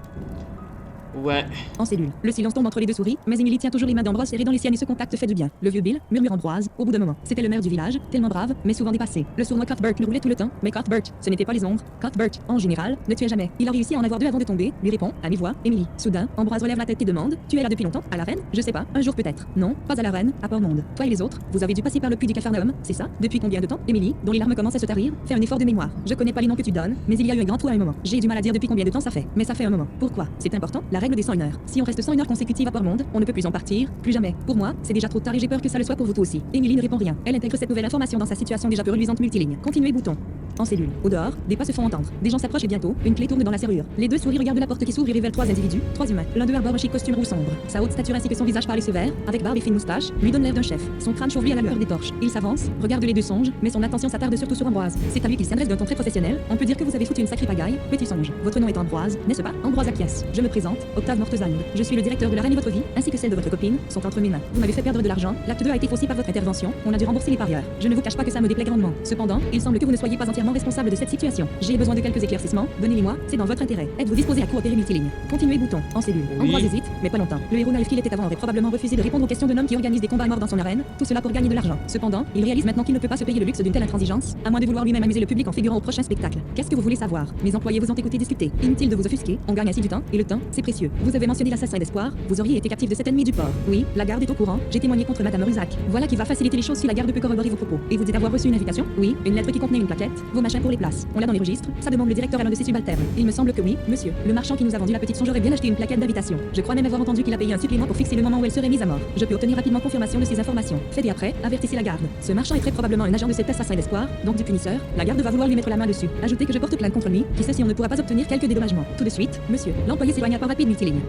Ouais. En cellule. Le silence tombe entre les deux souris, mais Emily tient toujours les mains d'Ambroise serrées dans les siennes et ce contact fait du bien. Le vieux Bill, murmure Ambroise, au bout d'un moment. C'était le maire du village, tellement brave, mais souvent dépassé. Le sournois Cuthbert le roulait tout le temps, mais Cuthbert, ce n'était pas les ombres. Cuthbert, en général, ne tuait jamais. Il a réussi à en avoir deux avant de tomber, lui répond, à mi-voix, Emily. Soudain, Ambroise relève la tête et demande, tu es là depuis longtemps, à la reine? Je sais pas, un jour peut-être. Non, pas à la reine, à Port-Monde. Toi et les autres, vous avez dû passer par le puits du Capharnaüm, c'est ça? Depuis combien de temps? Emily, dont les larmes commencent à se tarir, fait un effort de mémoire. Je connais pas les noms que tu donnes, mais il y a eu un grand trou à un moment. J'ai du mal à dire depuis combien de temps ça fait, mais ça fait un moment. Pourquoi? C'est important, la règle des 101 heures. Si on reste 101 heures consécutives à Port-Monde, on ne peut plus en partir, plus jamais. Pour moi, c'est déjà trop tard et j'ai peur que ça le soit pour vous tous aussi. Emily ne répond rien. Elle intègre cette nouvelle information dans sa situation déjà peu reluisante multiligne. Continuez bouton. En cellule. Au dehors, des pas se font entendre. Des gens s'approchent et bientôt, une clé tourne dans la serrure. Les deux souris regardent la porte qui s'ouvre et révèle trois individus, trois humains. L'un d'eux arbore un chic costume roux sombre. Sa haute stature ainsi que son visage pâle et sévère, avec barbe et fine moustache, lui donne l'air d'un chef. Son crâne chauve à la lueur des torches. Il s'avance, regarde les deux songes, mais son attention s'attarde surtout sur Ambroise. C'est à lui qu'il s'adresse d'un ton très professionnel. On peut dire que vous avez foutu une sacrée pagaille, petit songe. Votre nom est Ambroise, n'est-ce pas? Ambroise acquiesce. Je me présente, Octave Mortezang. Je suis le directeur de la reine et votre vie, ainsi que celle de votre copine, sont entre mes mains. Vous m'avez fait perdre de l'argent. L'acte 2 a été faussé par votre intervention. On a dû rembourser les parieurs. Je ne vous cache pas que ça me déplaît grandement. Cependant, il semble que vous ne soyez pas entièrement responsable de cette situation. J'ai besoin de quelques éclaircissements. Donnez-les-moi, c'est dans votre intérêt. Êtes-vous disposé à coopérer multiligne? Continuez bouton. En cellule. Oui. Ambroise hésite, mais pas longtemps. Le héros naïf qu'il était avant aurait probablement refusé de répondre aux questions d'un homme qui organise des combats à mort dans son arène. Tout cela pour gagner de l'argent. Cependant, il réalise maintenant qu'il ne peut pas se payer le luxe d'une telle intransigeance, à moins de vouloir lui-même amuser le public en figurant au prochain spectacle. Qu'est-ce que vous voulez savoir? Mes employés vous ont écouté discuter. Inutile de vous offusquer. On gagne ainsi du temps, et le temps, c'est précieux. Vous avez mentionné l'assassin d'espoir. Vous auriez été captif de cet ennemi du port. Oui, la garde est au courant. J'ai témoigné contre Madame Ruzac. Voilà qui va faciliter les choses si la garde peut corroborer vos propos. Et vous dites avoir reçu une invitation? Oui, une lettre qui contenait une plaquette, vos machins pour les places. On l'a dans les registres. Ça demande le directeur à l'un de ses subalternes. Il me semble que oui, monsieur. Le marchand qui nous a vendu la petite songe aurait bien acheté une plaquette d'invitation. Je crois même avoir entendu qu'il a payé un supplément pour fixer le moment où elle serait mise à mort. Je peux obtenir rapidement confirmation de ces informations. Faites et après, avertissez la garde. Ce marchand est très probablement un agent de cet assassin d'espoir, donc du punisseur. La garde va vouloir lui mettre la main dessus. Ajoutez que je porte plainte contre lui. Qui sait si on ne pourra pas obtenir quelques dédommagements. Tout de suite, monsieur. L'employé s'éloigne à pas rapide multiligne.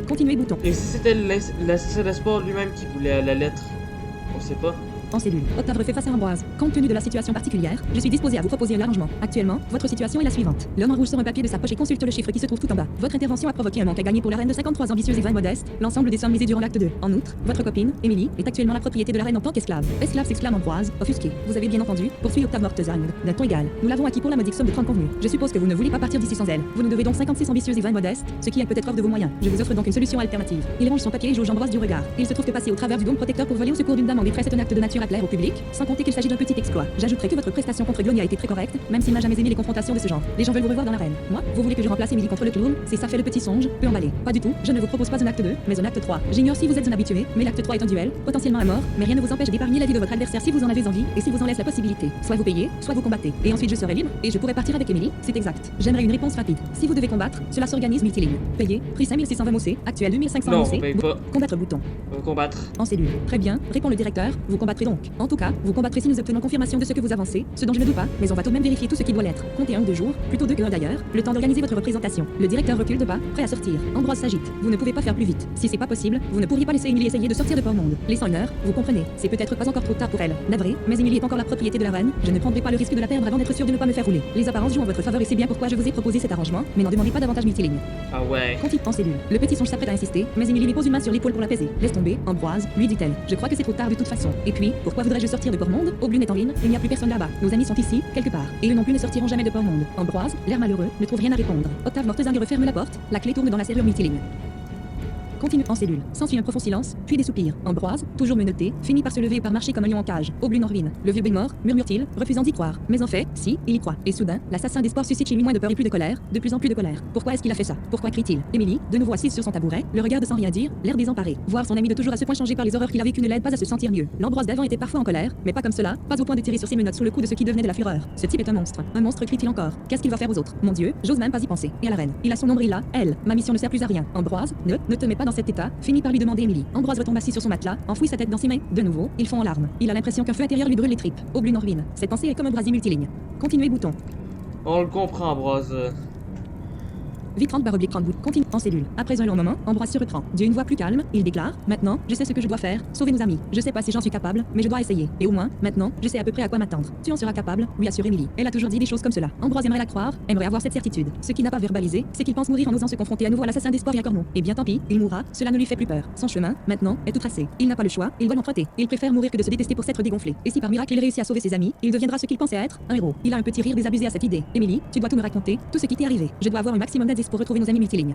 Continuez bouton. Et si c'était l'assassin d'espoir lui-même qui voulait la lettre? On sait pas. En cellule. Octave refait face à Ambroise. Compte tenu de la situation particulière, je suis disposé à vous proposer un arrangement. Actuellement, votre situation est la suivante. L'homme en rouge sort un papier de sa poche et consulte le chiffre qui se trouve tout en bas. Votre intervention a provoqué un manque à gagner pour la reine de 53 ambitieuses et 20 modestes, l'ensemble des sommes misées durant l'acte 2. En outre, votre copine, Emily, est actuellement la propriété de la reine en tant qu'esclave. Esclave s'exclame Ambroise, offusqué. Vous avez bien entendu, poursuit Octave Mortezang, d'un ton égal. Nous l'avons acquis pour la modique somme de 30 convenus. Je suppose que vous ne voulez pas partir d'ici sans elle. Vous nous devez donc 56 ambitieuses et 20 modestes, ce qui est peut-être hors de vos moyens. Je vous offre donc une solution alternative. Il range son papier et jauge Ambroise du regard. Il se trouve que passer au travers du dôme protecteur pour voler au secours d'une dame en détresse est un acte de nature à plaire au public, sans compter qu'il s'agit d'un petit exploit. J'ajouterai que votre prestation contre Glonia a été très correcte, même s'il n'a jamais aimé les confrontations de ce genre. Les gens veulent vous revoir dans l'arène. Moi, vous voulez que je remplace Emily contre le clown? C'est ça fait le petit songe, peu emballé. Pas du tout, je ne vous propose pas un acte 2, mais un acte 3. J'ignore si vous êtes un habitué, mais l'acte 3 est un duel, potentiellement à mort, mais rien ne vous empêche d'épargner la vie de votre adversaire si vous en avez envie, et si vous en laisse la possibilité. Soit vous payez, soit vous combattez. Et ensuite je serai libre, et je pourrai partir avec Emily, c'est exact. J'aimerais une réponse rapide. Si vous devez combattre, cela s'organise multiligne. Payé, prix 5620 mossé, actuel 2500 Non, mossé. on paye pas. Combattre bouton. On va combattre. En cellule. Très bien, répond le directeur, vous combattrez donc. En tout cas, vous combattrez si nous obtenons confirmation de ce que vous avancez, ce dont je ne doute pas, mais on va tout de même vérifier tout ce qui doit l'être. Comptez 1 ou 2 jours, plutôt 2 que 1 d'ailleurs, le temps d'organiser votre représentation. Le directeur recule de pas, prêt à sortir. Ambroise s'agite. Vous ne pouvez pas faire plus vite. Si c'est pas possible, vous ne pourriez pas laisser Emily essayer de sortir de Port-Monde. Laissant une heure, vous comprenez. C'est peut-être pas encore trop tard pour elle. Navré, mais Emily est encore la propriété de la reine. Je ne prendrai pas le risque de la perdre avant d'être sûr de ne pas me faire rouler. Les apparences jouent en votre faveur et c'est bien pourquoi je vous ai proposé cet arrangement, mais n'en demandez pas davantage multiligne. Ah ouais. Continue en cellule. Le petit songe s'apprête à insister, mais Emily lui pose une main sur l'épaule pour l'apaiser. Laisse tomber, Ambroise, lui dit-elle. Je crois que c'est trop tard de toute façon. Et puis, pourquoi voudrais-je sortir de Port-Monde? Oblune est en ligne, il n'y a plus personne là-bas. Nos amis sont ici, quelque part. Et eux non plus ne sortiront jamais de Port-Monde. Ambroise, l'air malheureux, ne trouve rien à répondre. Octave Mortezang referme la porte, la clé tourne dans la serrure multiligne. Continue en cellule. S'ensuit un profond silence, puis des soupirs. Ambroise, toujours menotté, finit par se lever et par marcher comme un lion en cage. Oblune en ruine. Le vieux Bill mort, murmure-t-il, refusant d'y croire. Mais en fait, si, il y croit. Et soudain, l'assassin d'espoir suscite chez lui moins de peur et plus de colère, de plus en plus de colère. Pourquoi est-ce qu'il a fait ça? Pourquoi crie-t-il? Emily, de nouveau assise sur son tabouret, le regarde sans rien dire, l'air désemparé. Voir son ami de toujours à ce point changé par les horreurs qu'il a vécues ne l'aide pas à se sentir mieux. L'Ambroise d'avant était parfois en colère, mais pas comme cela, pas au point de tirer sur ses menottes sous le coup de ce qui devenait de la fureur. Ce type est un monstre. Un monstre, crie-t-il encore. Qu'est-ce qu'il va faire aux autres? Mon Dieu, j'ose même pas y penser. Et à la reine. Il a son nombril là, elle. Ma mission ne sert plus à rien. Ambroise, ne te mets pas dans cet état. Finit par lui demander Emily. Ambroise retombe assis sur son matelas, enfouit sa tête dans ses mains. De nouveau, ils font en larmes. Il a l'impression qu'un feu intérieur lui brûle les tripes. Oblune en ruine. Cette pensée est comme un brasier multiligne. Continuez bouton. On le comprend, Ambroise. Vite 30/30 bout. Continue en cellule. Après un long moment, Ambroise se reprend. D'une voix plus calme, il déclare: Maintenant, je sais ce que je dois faire. Sauver nos amis. Je sais pas si j'en suis capable, mais je dois essayer. Et au moins, maintenant, je sais à peu près à quoi m'attendre. Tu en seras capable, lui assure Emily. Elle a toujours dit des choses comme cela. Ambroise aimerait la croire, aimerait avoir cette certitude. Ce qu'il n'a pas verbalisé, c'est qu'il pense mourir en osant se confronter à nouveau à l'assassin d'espoir et à Corneau. Et bien tant pis, il mourra, cela ne lui fait plus peur. Son chemin, maintenant, est tout tracé. Il n'a pas le choix, il doit l'emprunter. Il préfère mourir que de se détester pour s'être dégonflé. Et si par miracle il réussit à sauver ses amis, il deviendra ce qu'il pensait être, un héros. Il a un petit rire désabusé à cette idée. Emily, tu dois tout me raconter, tout ce qui t'est arrivé. Je dois avoir un maximum d'indices pour retrouver nos amis multilignes.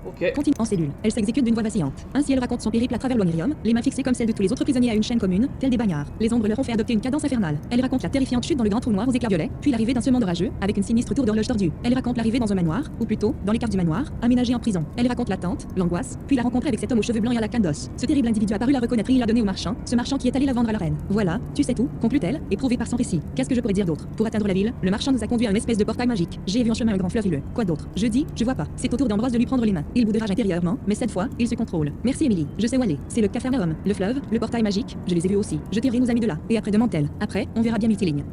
Ok. Continue en cellule. Elle s'exécute d'une voix vacillante. Ainsi, elle raconte son périple à travers l'Onirium, les mains fixées comme celles de tous les autres prisonniers à une chaîne commune, tels des bagnards. Les ombres leur ont fait adopter une cadence infernale. Elle raconte la terrifiante chute dans le grand trou noir aux éclats violets, puis l'arrivée d'un monde orageux, avec une sinistre tour d'horloge tordue. Elle raconte l'arrivée dans un manoir, ou plutôt, dans les caves du manoir, aménagé en prison. Elle raconte l'attente, l'angoisse, puis la rencontre avec cet homme aux cheveux blancs et à la canne d'os. Ce terrible individu a paru la reconnaître et il l'a donné au marchand, ce marchand qui est allé la vendre à la reine. Voilà, tu sais tout, conclut-elle, éprouvé par son récit. Qu'est-ce que je pourrais dire d'autre? Pour atteindre la ville, le marchand nous a conduit à une espèce de portail magique. J'ai vu en chemin un grand fleuve huileux. Quoi d'autre? Je dis, je vois pas. C'est au tour d'Ambroise de lui prendre les mains. Il bout de rage intérieurement, mais cette fois, il se contrôle. Merci Émilie, je sais où aller. C'est le Capharnaüm, le fleuve, le portail magique, je les ai vus aussi. Je tirerai nos amis de là. Et après demande-t-elle. Après, on verra bien Mytiline.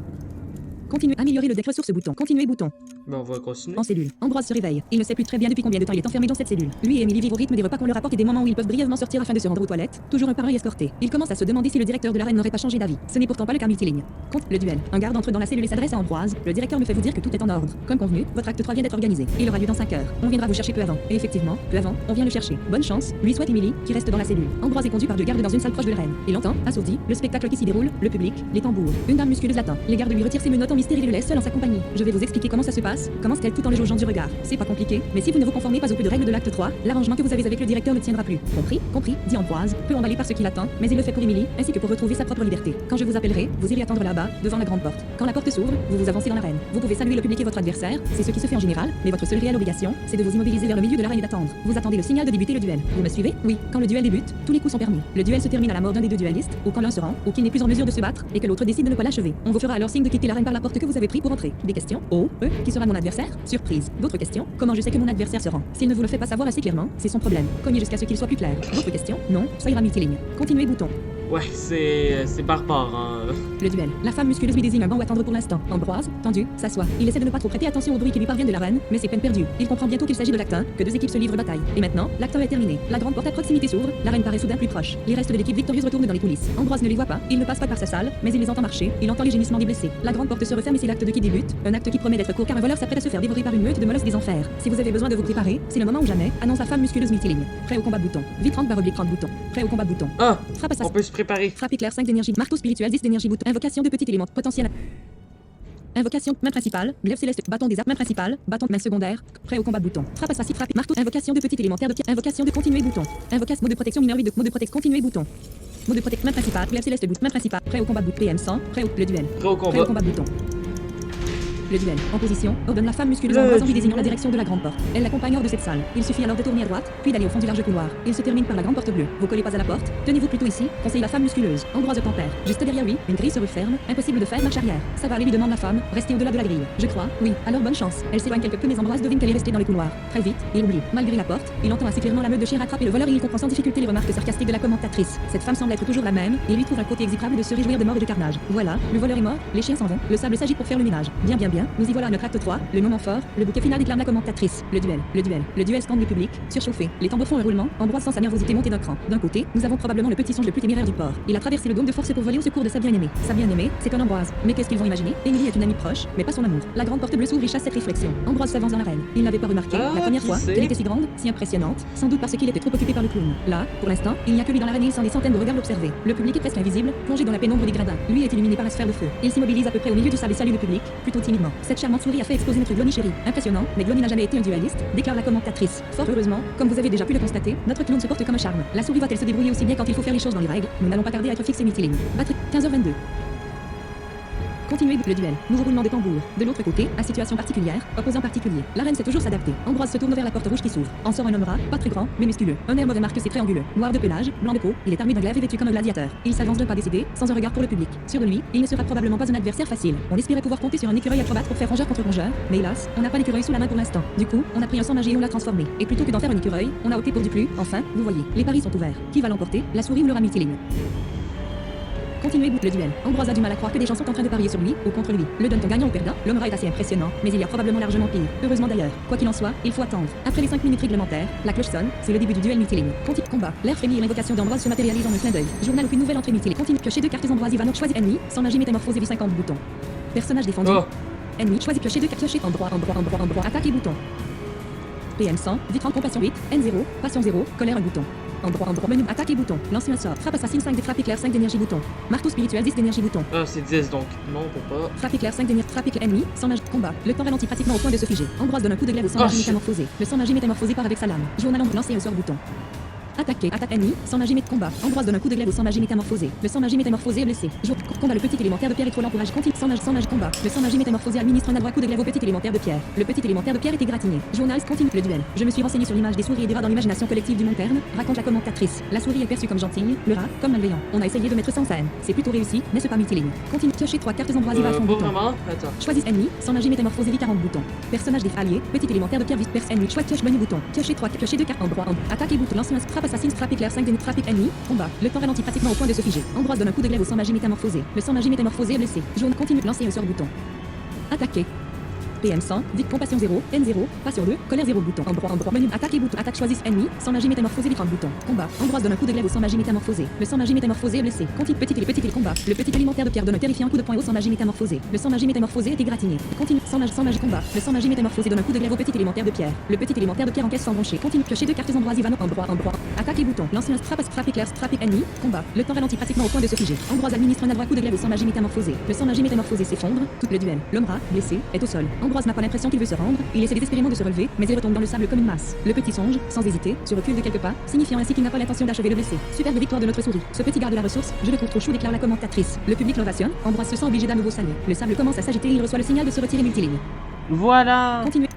Continuez, améliorer le deck ressources bouton. Continuer bouton. Ben, on va continuer. En cellule. Ambroise se réveille. Il ne sait plus très bien depuis combien de temps il est enfermé dans cette cellule. Lui et Emily vivent au rythme des repas qu'on leur apporte et des moments où ils peuvent brièvement sortir afin de se rendre aux toilettes. Toujours un pareil escorté. Il commence à se demander si le directeur de la reine n'aurait pas changé d'avis. Ce n'est pourtant pas le cas Mytiline. Compte le duel. Un garde entre dans la cellule et s'adresse à Ambroise. Le directeur me fait vous dire que tout est en ordre. Comme convenu, votre acte 3 vient d'être organisé. Il aura lieu dans 5 heures. On viendra vous chercher peu avant. Et effectivement, peu avant, on vient le chercher. Bonne chance, lui souhaite Emily, qui reste dans la cellule. Ambroise est conduit par 2 gardes dans une salle proche de la reine. Il entend, assourdi, le spectacle qui s'y déroule, le public, les tambours. Une dame musculeuse l'attend. Les gardes lui retirent ses menottes en mystère et le laissent seul en sa compagnie. Je vais vous expliquer comment ça se passe, commence-t-elle tout en le jaugeant du regard. C'est pas compliqué, mais si vous ne vous conformez pas aux peu de règles de l'acte 3, l'arrangement que vous avez avec le directeur ne tiendra plus. Compris? Compris, dit Ambroise, peu emballé par ce qui l'attend, mais il le fait pour Emily, ainsi que pour retrouver sa propre liberté. Quand je vous appellerai, vous irez attendre là-bas, devant la grande porte. Quand la porte s'ouvre, vous vous avancez dans l'arène. Vous pouvez saluer le public et votre adversaire, c'est ce qui se fait en général, mais votre seule réelle obligation, c'est de vous immobiliser vers le milieu de l'arène et d'attendre. Vous attendez le signal de débuter le duel. Vous me suivez? Oui. Quand le duel débute, tous les coups sont permis. Le duel se termine à la mort d'un des 2 duellistes, ou quand l'un se rend, ou qu'il n'est plus en mesure de se battre, et que l'autre décide de ne pas l'achever. On vous fera alors signe de quitter l'arène par la porte que vous avez pris pour entrer. Des questions? Oh, qui sera mon adversaire? Surprise. D'autres questions? Comment je sais que mon adversaire se rend? S'il ne vous le fait pas savoir assez clairement, c'est son problème. Cognez jusqu'à ce qu'il soit plus clair. D'autres questions? Non, ça ira Mytiline. Continuez bouton. Ouais, c'est barbare, hein. Le duel. La femme musculeuse lui désigne un banc où attendre pour l'instant. Ambroise, tendu, s'assoit. Il essaie de ne pas trop prêter attention aux bruits qui lui parviennent de l'arène, mais c'est peine perdue. Il comprend bientôt qu'il s'agit de l'acte 1, que 2 équipes se livrent bataille. Et maintenant, l'acte 1 est terminé. La grande porte à proximité s'ouvre, l'arène paraît soudain plus proche. Les restes de l'équipe victorieuse retournent dans les coulisses. Ambroise ne les voit pas, il ne passe pas par sa salle, mais il les entend marcher, il entend les gémissements des blessés. La grande porte se referme et c'est l'acte 2 qui débute, un acte qui promet d'être court car un voleur s'apprête à se faire dévorer par une meute de mollusques des enfers. Si vous avez besoin de vous préparer, c'est le moment ou jamais, annonce la femme musculeuse Mytiline. Prêt au combat bouton. Vite 30/30 bouton. Prêt au combat bouton. Ah, Frappe on peut se préparer. Frappe éclair 5 d'énergie, marteau spirituel 10 d'énergie bouton, invocation de petit élément, potentiel. Invocation, main principale, glaive céleste, bâton des arts, main principale, bâton, main secondaire, prêt au combat bouton. Frappe assassin, frappe, marteau, invocation de petit élémentaire de invocation de continuer bouton. Invocation, mot de protection mineur 8 de mot de protection, continuer bouton. Mot de protection, main principale, glaive céleste, bout, main principale, prêt au combat bouton, PM100, prêt au le duel. Prêt au Prêt au combat. combat bouton. Le duel. En position, ordonne la femme musculeuse Ambroise en lui désignant la direction de la grande porte. Elle l'accompagne hors de cette salle. Il suffit alors de tourner à droite, puis d'aller au fond du large couloir. Il se termine par la grande porte bleue. Vous collez pas à la porte, tenez-vous plutôt ici, conseille la femme musculeuse. Ambroise tempère. Juste derrière lui, une grille se referme, impossible de faire marche arrière. Ça va aller, lui demande la femme, restez au-delà de la grille. Je crois, oui, alors bonne chance. Elle s'éloigne quelque peu, mais Ambroise devine qu'elle est restée dans les couloirs. Très vite, il oublie. Malgré la porte, il entend assez clairement la meute de chiens rattraper le voleur et il comprend sans difficulté les remarques sarcastiques de la commentatrice. Cette femme semble être toujours la même, et lui trouve un côté exécrable de se réjouir de mort et de carnage. Voilà, le voleur est mort, les chiens s'en vont, le sable s'agite pour faire le ménage. Bien, nous y voilà à notre acte 3, le moment fort, le bouquet final déclame la commentatrice. Le duel scande le public, surchauffé. Les tambours font un roulement, Ambroise sent sa nervosité monter d'un cran. D'un côté, nous avons probablement le petit songe le plus téméraire du port. Il a traversé le dôme de force pour voler au secours de sa bien-aimée. Sa bien-aimée, c'est un Ambroise. Mais qu'est-ce qu'ils vont imaginer? Émilie est une amie proche, mais pas son amour. La grande porte bleue s'ouvre et chasse cette réflexion. Ambroise s'avance dans l'arène. Il n'avait pas remarqué, la première qui fois, sait? qu'elle était si grande, si impressionnante, sans doute parce qu'il était trop occupé par le clown. Là, pour l'instant, il n'y a que lui dans l'arène et il sent des centaines de regards l'observer. Le public est presque invisible, plongé dans la pénombre des gradins. Lui est illuminé par la sphère de feu. Il s'immobilise à peu près au milieu du sable et salue le public, plutôt timidement. Cette charmante souris a fait exploser notre Glony chérie. Impressionnant, mais Glony n'a jamais été un dualiste, déclare la commentatrice. Fort heureusement, comme vous avez déjà pu le constater, notre clown se porte comme un charme. La souris va-t-elle se débrouiller aussi bien quand il faut faire les choses dans les règles? Nous n'allons pas tarder à être fixés Mytiline. Batterie 15h22. Continuez le duel. Nouveau roulement de tambour. De l'autre côté, à situation particulière, opposant particulier. L'arène sait toujours s'adapter. Ambroise se tourne vers la porte rouge qui s'ouvre. En sort un homme ras, pas très grand, mais musculeux. Un air mauvais marque ses traits anguleux. Noir de pelage, blanc de peau, il est armé d'un glaive et vêtu comme un gladiateur. Il s'avance d'un pas décidé, sans un regard pour le public. Sûr de lui, il ne sera probablement pas un adversaire facile. On espérait pouvoir compter sur un écureuil acrobate pour faire rongeur contre rongeur, mais hélas, on n'a pas d'écureuil sous la main pour l'instant. Du coup, on a pris un sang magique et on l'a transformé. Et plutôt que d'en faire un écureuil, on a opté pour du plus. Enfin, vous voyez, les paris sont ouverts. Qui va l'emporter? La souris ou le rat Mytiline? Continuez le duel. Ambroise a du mal à croire que des gens sont en train de parier sur lui ou contre lui. Le donne-t-on gagnant ou perdant? L'homme rat est assez impressionnant, mais il y a probablement largement pire. Heureusement d'ailleurs. Quoi qu'il en soit, il faut attendre. Après les 5 minutes réglementaires, la cloche sonne, c'est le début du duel Mytiline. Continue combat. L'air frémit et l'invocation d'Ambroise se matérialise en un clin d'œil. Journal ou une nouvelle entrée Mytiline. Continue piocher 2 cartes Ambroise Ivanov choisit ennemi, sans magie métamorphose et vie 50 boutons. Personnage défendu. Oh. Ennemi choisit piocher 2 cartes piocher endroit. Attaque et bouton. PM100, vie 30 compassion 8, N0, passion 0, colère 1 bouton. Endroit. Menu. Attaque et bouton. Lancer un sort. Frappe assassine 5 de frappe éclair 5 d'énergie bouton. Marteau spirituel 10 d'énergie bouton. Ah, c'est 10 donc. Non, on peut pas. Frappe éclair 5 d'énergie. Frappe éclair ennemi. Sans magie. Combat. Le temps ralentit pratiquement au point de se figer. Ambroise donne un coup de glaive au sang magie métamorphosé. Le sang magie métamorphosé part avec sa lame. Journal ombre. Lancer un sort bouton. Attaquer. Attaque ennemi. Sans magie combat. Ambroise donne un coup de glaive au sang magie métamorphosé. Le sang magie métamorphosé est blessé. Combat le petit élémentaire de pierre et trop lent pour agir. Continue. Sans magie combat. Le sang magie métamorphosé administre un adroit coup de glaive au petit élémentaire de pierre. Le petit élémentaire de pierre est égratigné. Journaliste continue le duel. Je me suis renseigné sur l'image des souris et des rats dans l'imagination collective du Monterne, raconte la commentatrice. La souris est perçue comme gentille, le rat comme malveillant. On a essayé de mettre ça en scène. C'est plutôt réussi, n'est-ce pas multiligne. Continue. Piocher 3 cartes ambroisives à fond Pas bouton. vraiment. Attends. Choisissez ennemi, sans magie métamorphosée 40 boutons. Personnage des alliés, petit élémentaire de pierre vis perce ennemi. Choix pioche menu bouton. Piocher 3, piocher 2 cartes endroit. Attaque et bouton. Lancer un frappe assassine, frappe éclair 5 de frappe ennemi. Combat. Le temps ralentit pratiquement au point de se figer. Ambroise donne un coup de glaive au sang magie métamorphosé. Le sang magie métamorphosé est blessé. Jaune continue. Lancer un sort bouton. Attaquer. PM 100, vite compassion 0, N0, passion 2, colère 0 bouton. Endroit, menu, attaque et bouton. Attaque choisisse ennemi, sans magie métamorphosée 30 boutons. Combat. Ambroise donne un coup de glaive au sang magie métamorphosé. Le sang magie métamorphosé est blessé. Continue petit combat. Le petit élémentaire de pierre donne un terrifiant coup de poing au sang magie métamorphosé. Le sang magie métamorphosé est égratigné. Continue sans magie combat. Le sang magie métamorphosé donne un coup de glaive au petit élémentaire de pierre. Le petit élémentaire de pierre encaisse sans broncher. Continue piocher 2 cartes ambroisives endroit. Attaque et bouton. Lancer un frappe éclair, frappe ennemi. Combat. Le temps ralentit pratiquement au point de se figer. Ambroise administre un adroit coup de glaive au sang magie métamorphosé. Le sang magie métamorphosé s'effondre. Tout le duel. L'homme rat, blessé, est au sol. Ambroise n'a pas l'impression qu'il veut se rendre, il essaie désespérément de se relever, mais il retombe dans le sable comme une masse. Le petit songe, sans hésiter, se recule de quelques pas, signifiant ainsi qu'il n'a pas l'intention d'achever le blessé. Superbe victoire de notre souris. Ce petit garde la ressource, je le trouve trop chou, déclare la commentatrice. Le public l'ovationne, Ambroise se sent obligé d'à nouveau saluer. Le sable commence à s'agiter et il reçoit le signal de se retirer multiligne. Voilà. Continuez.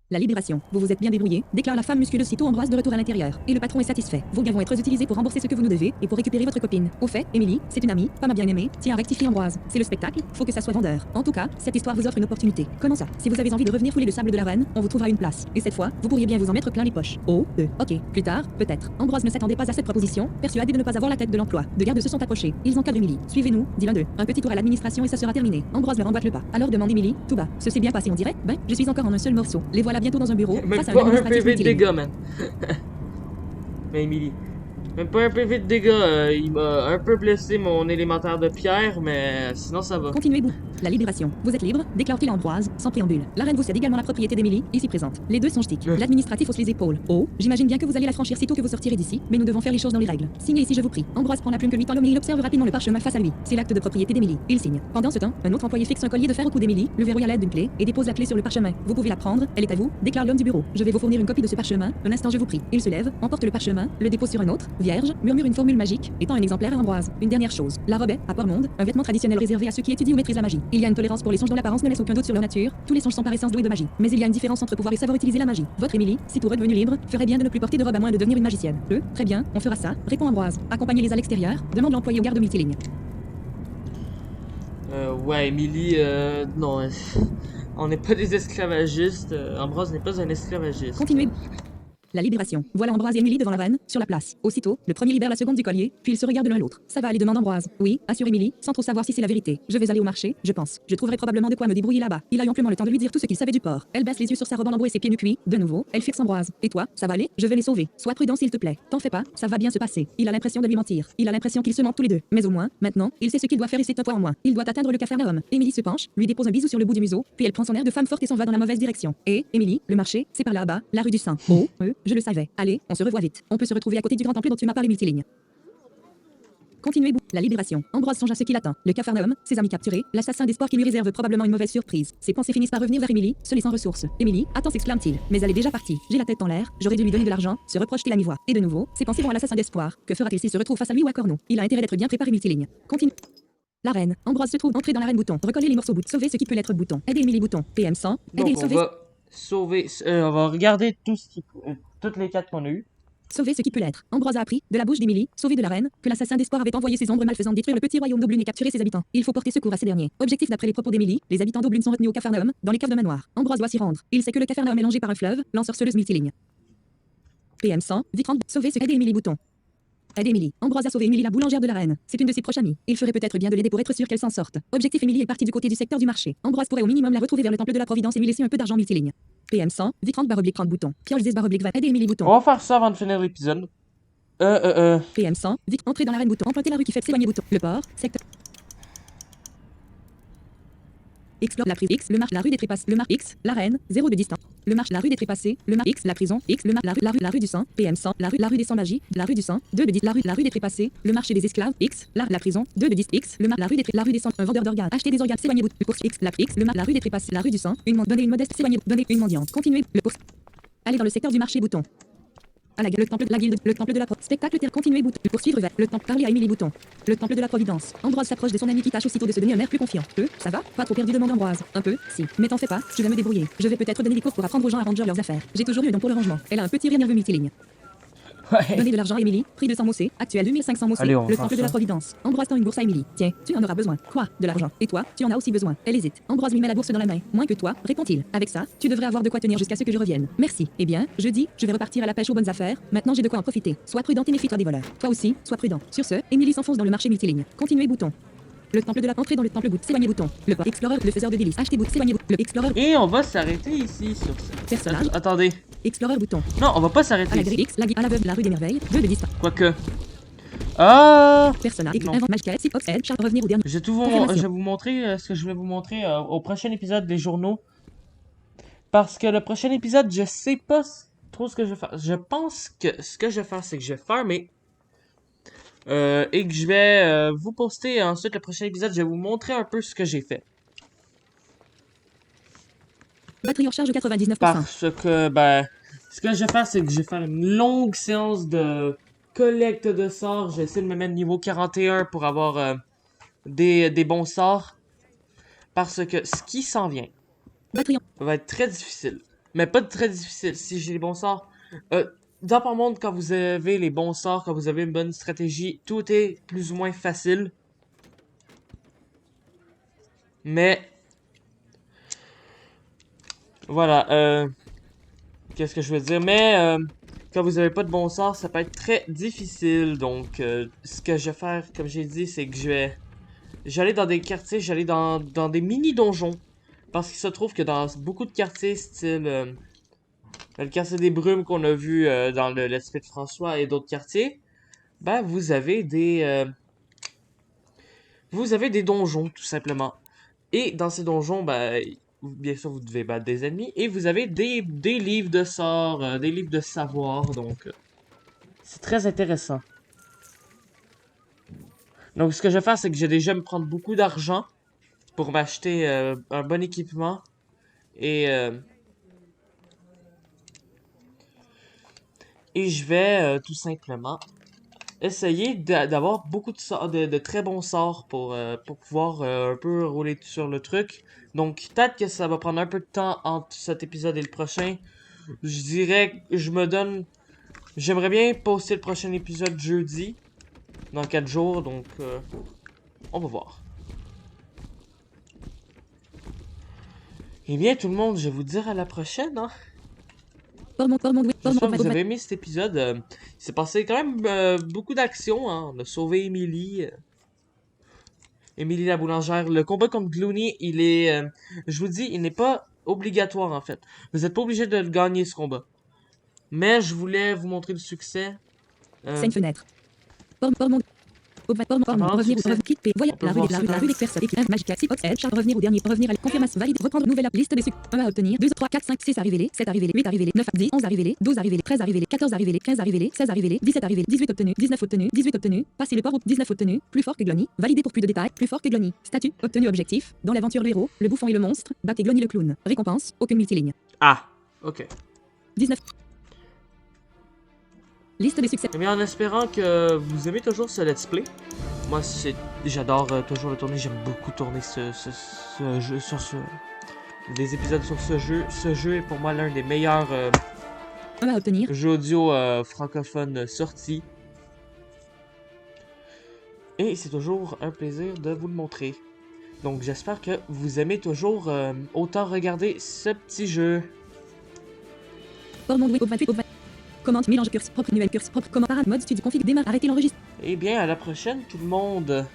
La libération. Vous vous êtes bien débrouillé, déclare la femme musculeuse sitôt Ambroise de retour à l'intérieur. Et le patron est satisfait. Vos gains vont être utilisés pour rembourser ce que vous nous devez et pour récupérer votre copine. Au fait, Émilie, c'est une amie, pas ma bien-aimée, tiens à rectifier Ambroise. C'est le spectacle, faut que ça soit vendeur. En tout cas, cette histoire vous offre une opportunité. Comment ça? Si vous avez envie de revenir fouler le sable de la reine, on vous trouvera une place. Et cette fois, vous pourriez bien vous en mettre plein les poches. Oh, ok, plus tard, peut-être. Ambroise ne s'attendait pas à cette proposition, persuadé de ne pas avoir la tête de l'emploi. Deux gardes se sont approchés. Ils encadrent Émilie. Suivez-nous, dit l'un d'eux. Un petit tour à l'administration et ça sera terminé. Ambroise leur emboîte le pas. Alors demande Émilie, tout bas. Ce s'est bien passé, on dirait. Ben, je suis encore en un seul morceau. Les voilà bientôt dans un bureau. Même Face à pas un administratif PV de multiligne. dégâts, man. Mais Emily. Même pas un PV de dégâts. Il m'a un peu blessé mon élémentaire de pierre, mais sinon ça va. Continuez vous. La libération. Vous êtes libre, déclare-t-il Ambroise, sans préambule. La reine vous cède également la propriété d'Émilie, ici présente. Les deux sont ch'tiques. L'administratif hausse les épaules. Oh, j'imagine bien que vous allez la franchir sitôt que vous sortirez d'ici, mais nous devons faire les choses dans les règles. Signez ici, je vous prie. Ambroise prend la plume que lui tend l'homme et il observe rapidement le parchemin face à lui. C'est l'acte de propriété d'Émilie. Il signe. Pendant ce temps, un autre employé fixe un collier de fer au cou d'Émilie, le verrouille à l'aide d'une clé et dépose la clé sur le parchemin. Vous pouvez la prendre, elle est à vous, déclare l'homme du bureau. Je vais vous fournir une copie de ce parchemin. Un instant, je vous prie. Il se lève, emporte le parchemin, le dépose sur un autre, vierge, murmure une formule magique, étant un exemplaire à Ambroise. Une dernière chose. La robe est, à Port-Monde, un vêtement traditionnel réservé à ceux qui étudient ou maîtrisent la magie. Il y a une tolérance pour les songes dont l'apparence ne laisse aucun doute sur leur nature. Tous les songes sont par essence doués de magie. Mais il y a une différence entre pouvoir et savoir utiliser la magie. Votre Émilie, sitôt redevenue libre, ferait bien de ne plus porter de robe à moins de devenir une magicienne. Très bien, on fera ça, répond Ambroise. Accompagnez-les à l'extérieur, demande l'employé au garde multiligne. Ouais, Emily, non. On n'est pas des esclavagistes. Ambroise n'est pas un esclavagiste. Continuez. La libération. Voilà Ambroise et Émilie devant la reine, sur la place. Aussitôt, le premier libère la seconde du collier, puis ils se regardent l'un l'autre. Ça va aller, demande Ambroise. Oui, assure Émilie, sans trop savoir si c'est la vérité. Je vais aller au marché, je pense. Je trouverai probablement de quoi me débrouiller là-bas. Il a eu amplement le temps de lui dire tout ce qu'il savait du port. Elle baisse les yeux sur sa robe en lambeaux et ses pieds nus cuits. De nouveau, elle fixe Ambroise. Et toi, ça va aller? Je vais les sauver. Sois prudent s'il te plaît. T'en fais pas, ça va bien se passer. Il a l'impression de lui mentir. Il a l'impression qu'ils se mentent tous les deux. Mais au moins, maintenant, il sait ce qu'il doit faire et c'est un point en moins. Il doit atteindre le Capharnaüm. Émilie se penche, lui dépose un bisou sur le bout du museau, puis elle prend son air de femme forte et s'en va dans la mauvaise direction. Et, Émilie, le marché, c'est par là-bas, la rue du Saint. Oh, je le savais. Allez, on se revoit vite. On peut se retrouver à côté du grand temple dont tu m'as parlé multiligne. Continuez, la libération. Ambroise songe à ce qui l'attend. Le Capharnaüm, ses amis capturés, l'assassin d'espoir qui lui réserve probablement une mauvaise surprise. Ses pensées finissent par revenir vers Émilie, seule et sans ressources. Émilie, attends, s'exclame-t-il. Mais elle est déjà partie. J'ai la tête en l'air, j'aurais dû lui donner de l'argent, se reproche-t-il à mi-voix. Et de nouveau, ses pensées vont à l'assassin d'espoir. Que fera-t-il s'il se retrouve face à lui ou à Corneau? Il a intérêt d'être bien préparé multiligne. Continue. La reine. Ambroise se trouve entré dans l'arène bouton. Recoller les morceaux bout. Sauver ce qui peut l'être bouton. Aider Émilie bouton. PM 100. Aider Donc on sauver. va sauver... on va regarder toutes les cartes qu'on a eues. Sauver ce qui peut l'être. Ambroise a appris, de la bouche d'Émilie, sauvée de la reine, que l'assassin d'espoir avait envoyé ses ombres malfaisantes détruire le petit royaume d'Oblune et capturer ses habitants. Il faut porter secours à ces derniers. Objectif d'après les propos d'Émilie, les habitants d'Oblune sont retenus au Capharnaüm, dans les caves de manoir. Ambroise doit s'y rendre. Il sait que le Capharnaüm est longé par un fleuve, l'ensorceleuse multiligne. PM 100, Vitrante, sauver ce aider Émilie bouton. Aider Émilie. Ambroise a sauvé Émilie la boulangère de la reine. C'est une de ses proches amies. Il ferait peut-être bien de l'aider pour être sûr qu'elle s'en sorte. Objectif Émilie est partie du côté du secteur du marché. Ambroise pourrait au minimum la retrouver vers le temple de la Providence et lui laisser un peu d'argent multiligne. PM 100, Vitrante /30 bouton. Pioche 10/20 aider Émilie bouton. On va faire ça avant de finir l'épisode. PM 100, vite entrer dans l'arène bouton. Emprunter la rue qui fait s'éloigner bouton. Le port, secteur. Explore la prise X, le marche, la rue des trépassés, le marche X, l'arène, 0 de distance. Le marche, la rue des trépassés, le marche X, la prison, X, le marche, la rue du sang, PM 100, la rue des sans magie, la rue du sang, 2 de 10, la rue des trépassés, le marché des esclaves, X, la prison, 2 de 10, X, le marche, la rue des sans, un vendeur d'organes, acheter des organes, s'éloigner, le course X, le marche, la rue des trépassés, la rue du sang, donner une modeste, s'éloigner, donner une mendiante, continuer, le course. Aller dans le secteur du marché bouton. À le temple de la guilde, le temple de la spectacle continuer bouton, poursuivre vers le temple, parler à Émilie bouton. Le temple de la Providence. Ambroise s'approche de son ami qui tâche aussitôt de se donner un air plus confiant. Ça va? Pas trop perdu demande Ambroise. Un peu, si. Mais t'en fais pas, je vais me débrouiller. Je vais peut-être donner des cours pour apprendre aux gens à ranger leurs affaires. J'ai toujours eu un don pour le rangement. Elle a un petit rire nerveux multiligne. Ouais. Donner de l'argent à Émilie, prix 200 mossés, actuel 2500 mossés. Allez, on va Le faire temple de ça. la Providence. Ambroise tend une bourse à Émilie. Tiens, tu en auras besoin. Quoi? De l'argent. Et toi, tu en as aussi besoin. Elle hésite. Ambroise lui met la bourse dans la main. Moins que toi, répond-il. Avec ça, tu devrais avoir de quoi tenir jusqu'à ce que je revienne. Merci. Eh bien, je dis, je vais repartir à la pêche aux bonnes affaires. Maintenant, j'ai de quoi en profiter. Sois prudent et méfie-toi des voleurs. Toi aussi, sois prudent. Sur ce, Émilie s'enfonce dans le marché multiligne. Continuez bouton. Le temple de la entrée dans le temple bout. S'éloigner bouton. Le Explorer, le faiseur de délices. Acheter bout. S'éloigner bout. Le Explorer. Et on va s'arrêter ici sur ça. Personnage. Attendez. Explorer bouton. Non, on va pas À s'arrêter la ici. grille X, à la veuve, la rue des merveilles. 2 de distance. Quoique. Ah! Personnage. Non. Invente Magic Six Ox Edge. Charles revenir au dernier. Je Confirmation. vais vous montrer ce que je voulais vous montrer au prochain épisode des journaux. Parce que le prochain épisode, je sais pas trop ce que je vais faire. Je pense que ce que je vais faire, c'est que je vais farmer. Et que je vais vous poster ensuite le prochain épisode. Je vais vous montrer un peu ce que j'ai fait. Batterie en charge 99%. Parce que, ben, ce que je vais faire, c'est que je vais faire une longue séance de collecte de sorts. Je vais essayer de me mettre niveau 41 pour avoir des bons sorts. Parce que ce qui s'en vient Batterie en... va être très difficile. Mais pas très difficile si j'ai les bons sorts. Dans Par Monde, quand vous avez les bons sorts, quand vous avez une bonne stratégie, tout est plus ou moins facile. Mais... Voilà, qu'est-ce que je veux dire? Mais quand vous avez pas de bons sorts, ça peut être très difficile. Donc, ce que je vais faire, comme j'ai dit, c'est que j'allais dans des quartiers, j'allais dans des mini-donjons. Parce qu'il se trouve que dans beaucoup de quartiers, style le quartier des Brumes qu'on a vu dans le Let's Play de François et d'autres quartiers, ben vous avez des donjons tout simplement. Et dans ces donjons, ben bien sûr vous devez battre des ennemis et vous avez des livres de sorts, des livres de savoir, donc c'est très intéressant. Donc ce que je vais faire, c'est que je vais déjà me prendre beaucoup d'argent pour m'acheter un bon équipement et je vais tout simplement essayer d'avoir beaucoup de très bons sorts pour pouvoir un peu rouler sur le truc. Donc peut-être que ça va prendre un peu de temps entre cet épisode et le prochain. Je dirais que j'aimerais bien poster le prochain épisode jeudi, dans 4 jours, donc on va voir. Eh bien tout le monde, je vais vous dire à la prochaine, hein. J'espère que vous avez aimé cet épisode. Il s'est passé quand même beaucoup d'actions, hein. On a sauvé Émilie. Émilie la boulangère. Le combat contre Gloony, il est... je vous dis, il n'est pas obligatoire en fait. Vous n'êtes pas obligé de le gagner ce combat. Mais je voulais vous montrer le succès. C'est une fenêtre. Revenir quitte voyage la rue des personnes magique Ox Edge revenir au dernier revenir à la confirmation valide reprendre nouvelle liste des succès 1 à obtenir 2 3 4 5 6 à révéler 7 à révéler 8 à révéler 9 à 10 11 à révéler 12 à révéler 13 à révéler 14 à révéler 15 à révéler 16 à révéler 17 à révéler 18 obtenu 19 obtenu 18 obtenu passer le port au 19 obtenu plus fort que Glony validé pour plus de détails plus fort que Glony statut obtenu objectif dans l'aventure le héros le bouffon et le monstre battez Glony le clown récompense aucune multiligne Ah, ok. 19 liste des succès. Eh bien, en espérant que vous aimez toujours ce let's play. Moi, j'adore toujours le tourner. J'aime beaucoup tourner ce jeu sur des épisodes sur ce jeu. Ce jeu est pour moi l'un des meilleurs à obtenir. jeux audio francophones sortis. Et c'est toujours un plaisir de vous le montrer. Donc, j'espère que vous aimez toujours autant regarder ce petit jeu. Commande, mélange curse propre, nouvelle curse propre, comment parade, mode studio config, démarre, arrêtez l'enregistrement. Eh bien, à la prochaine tout le monde.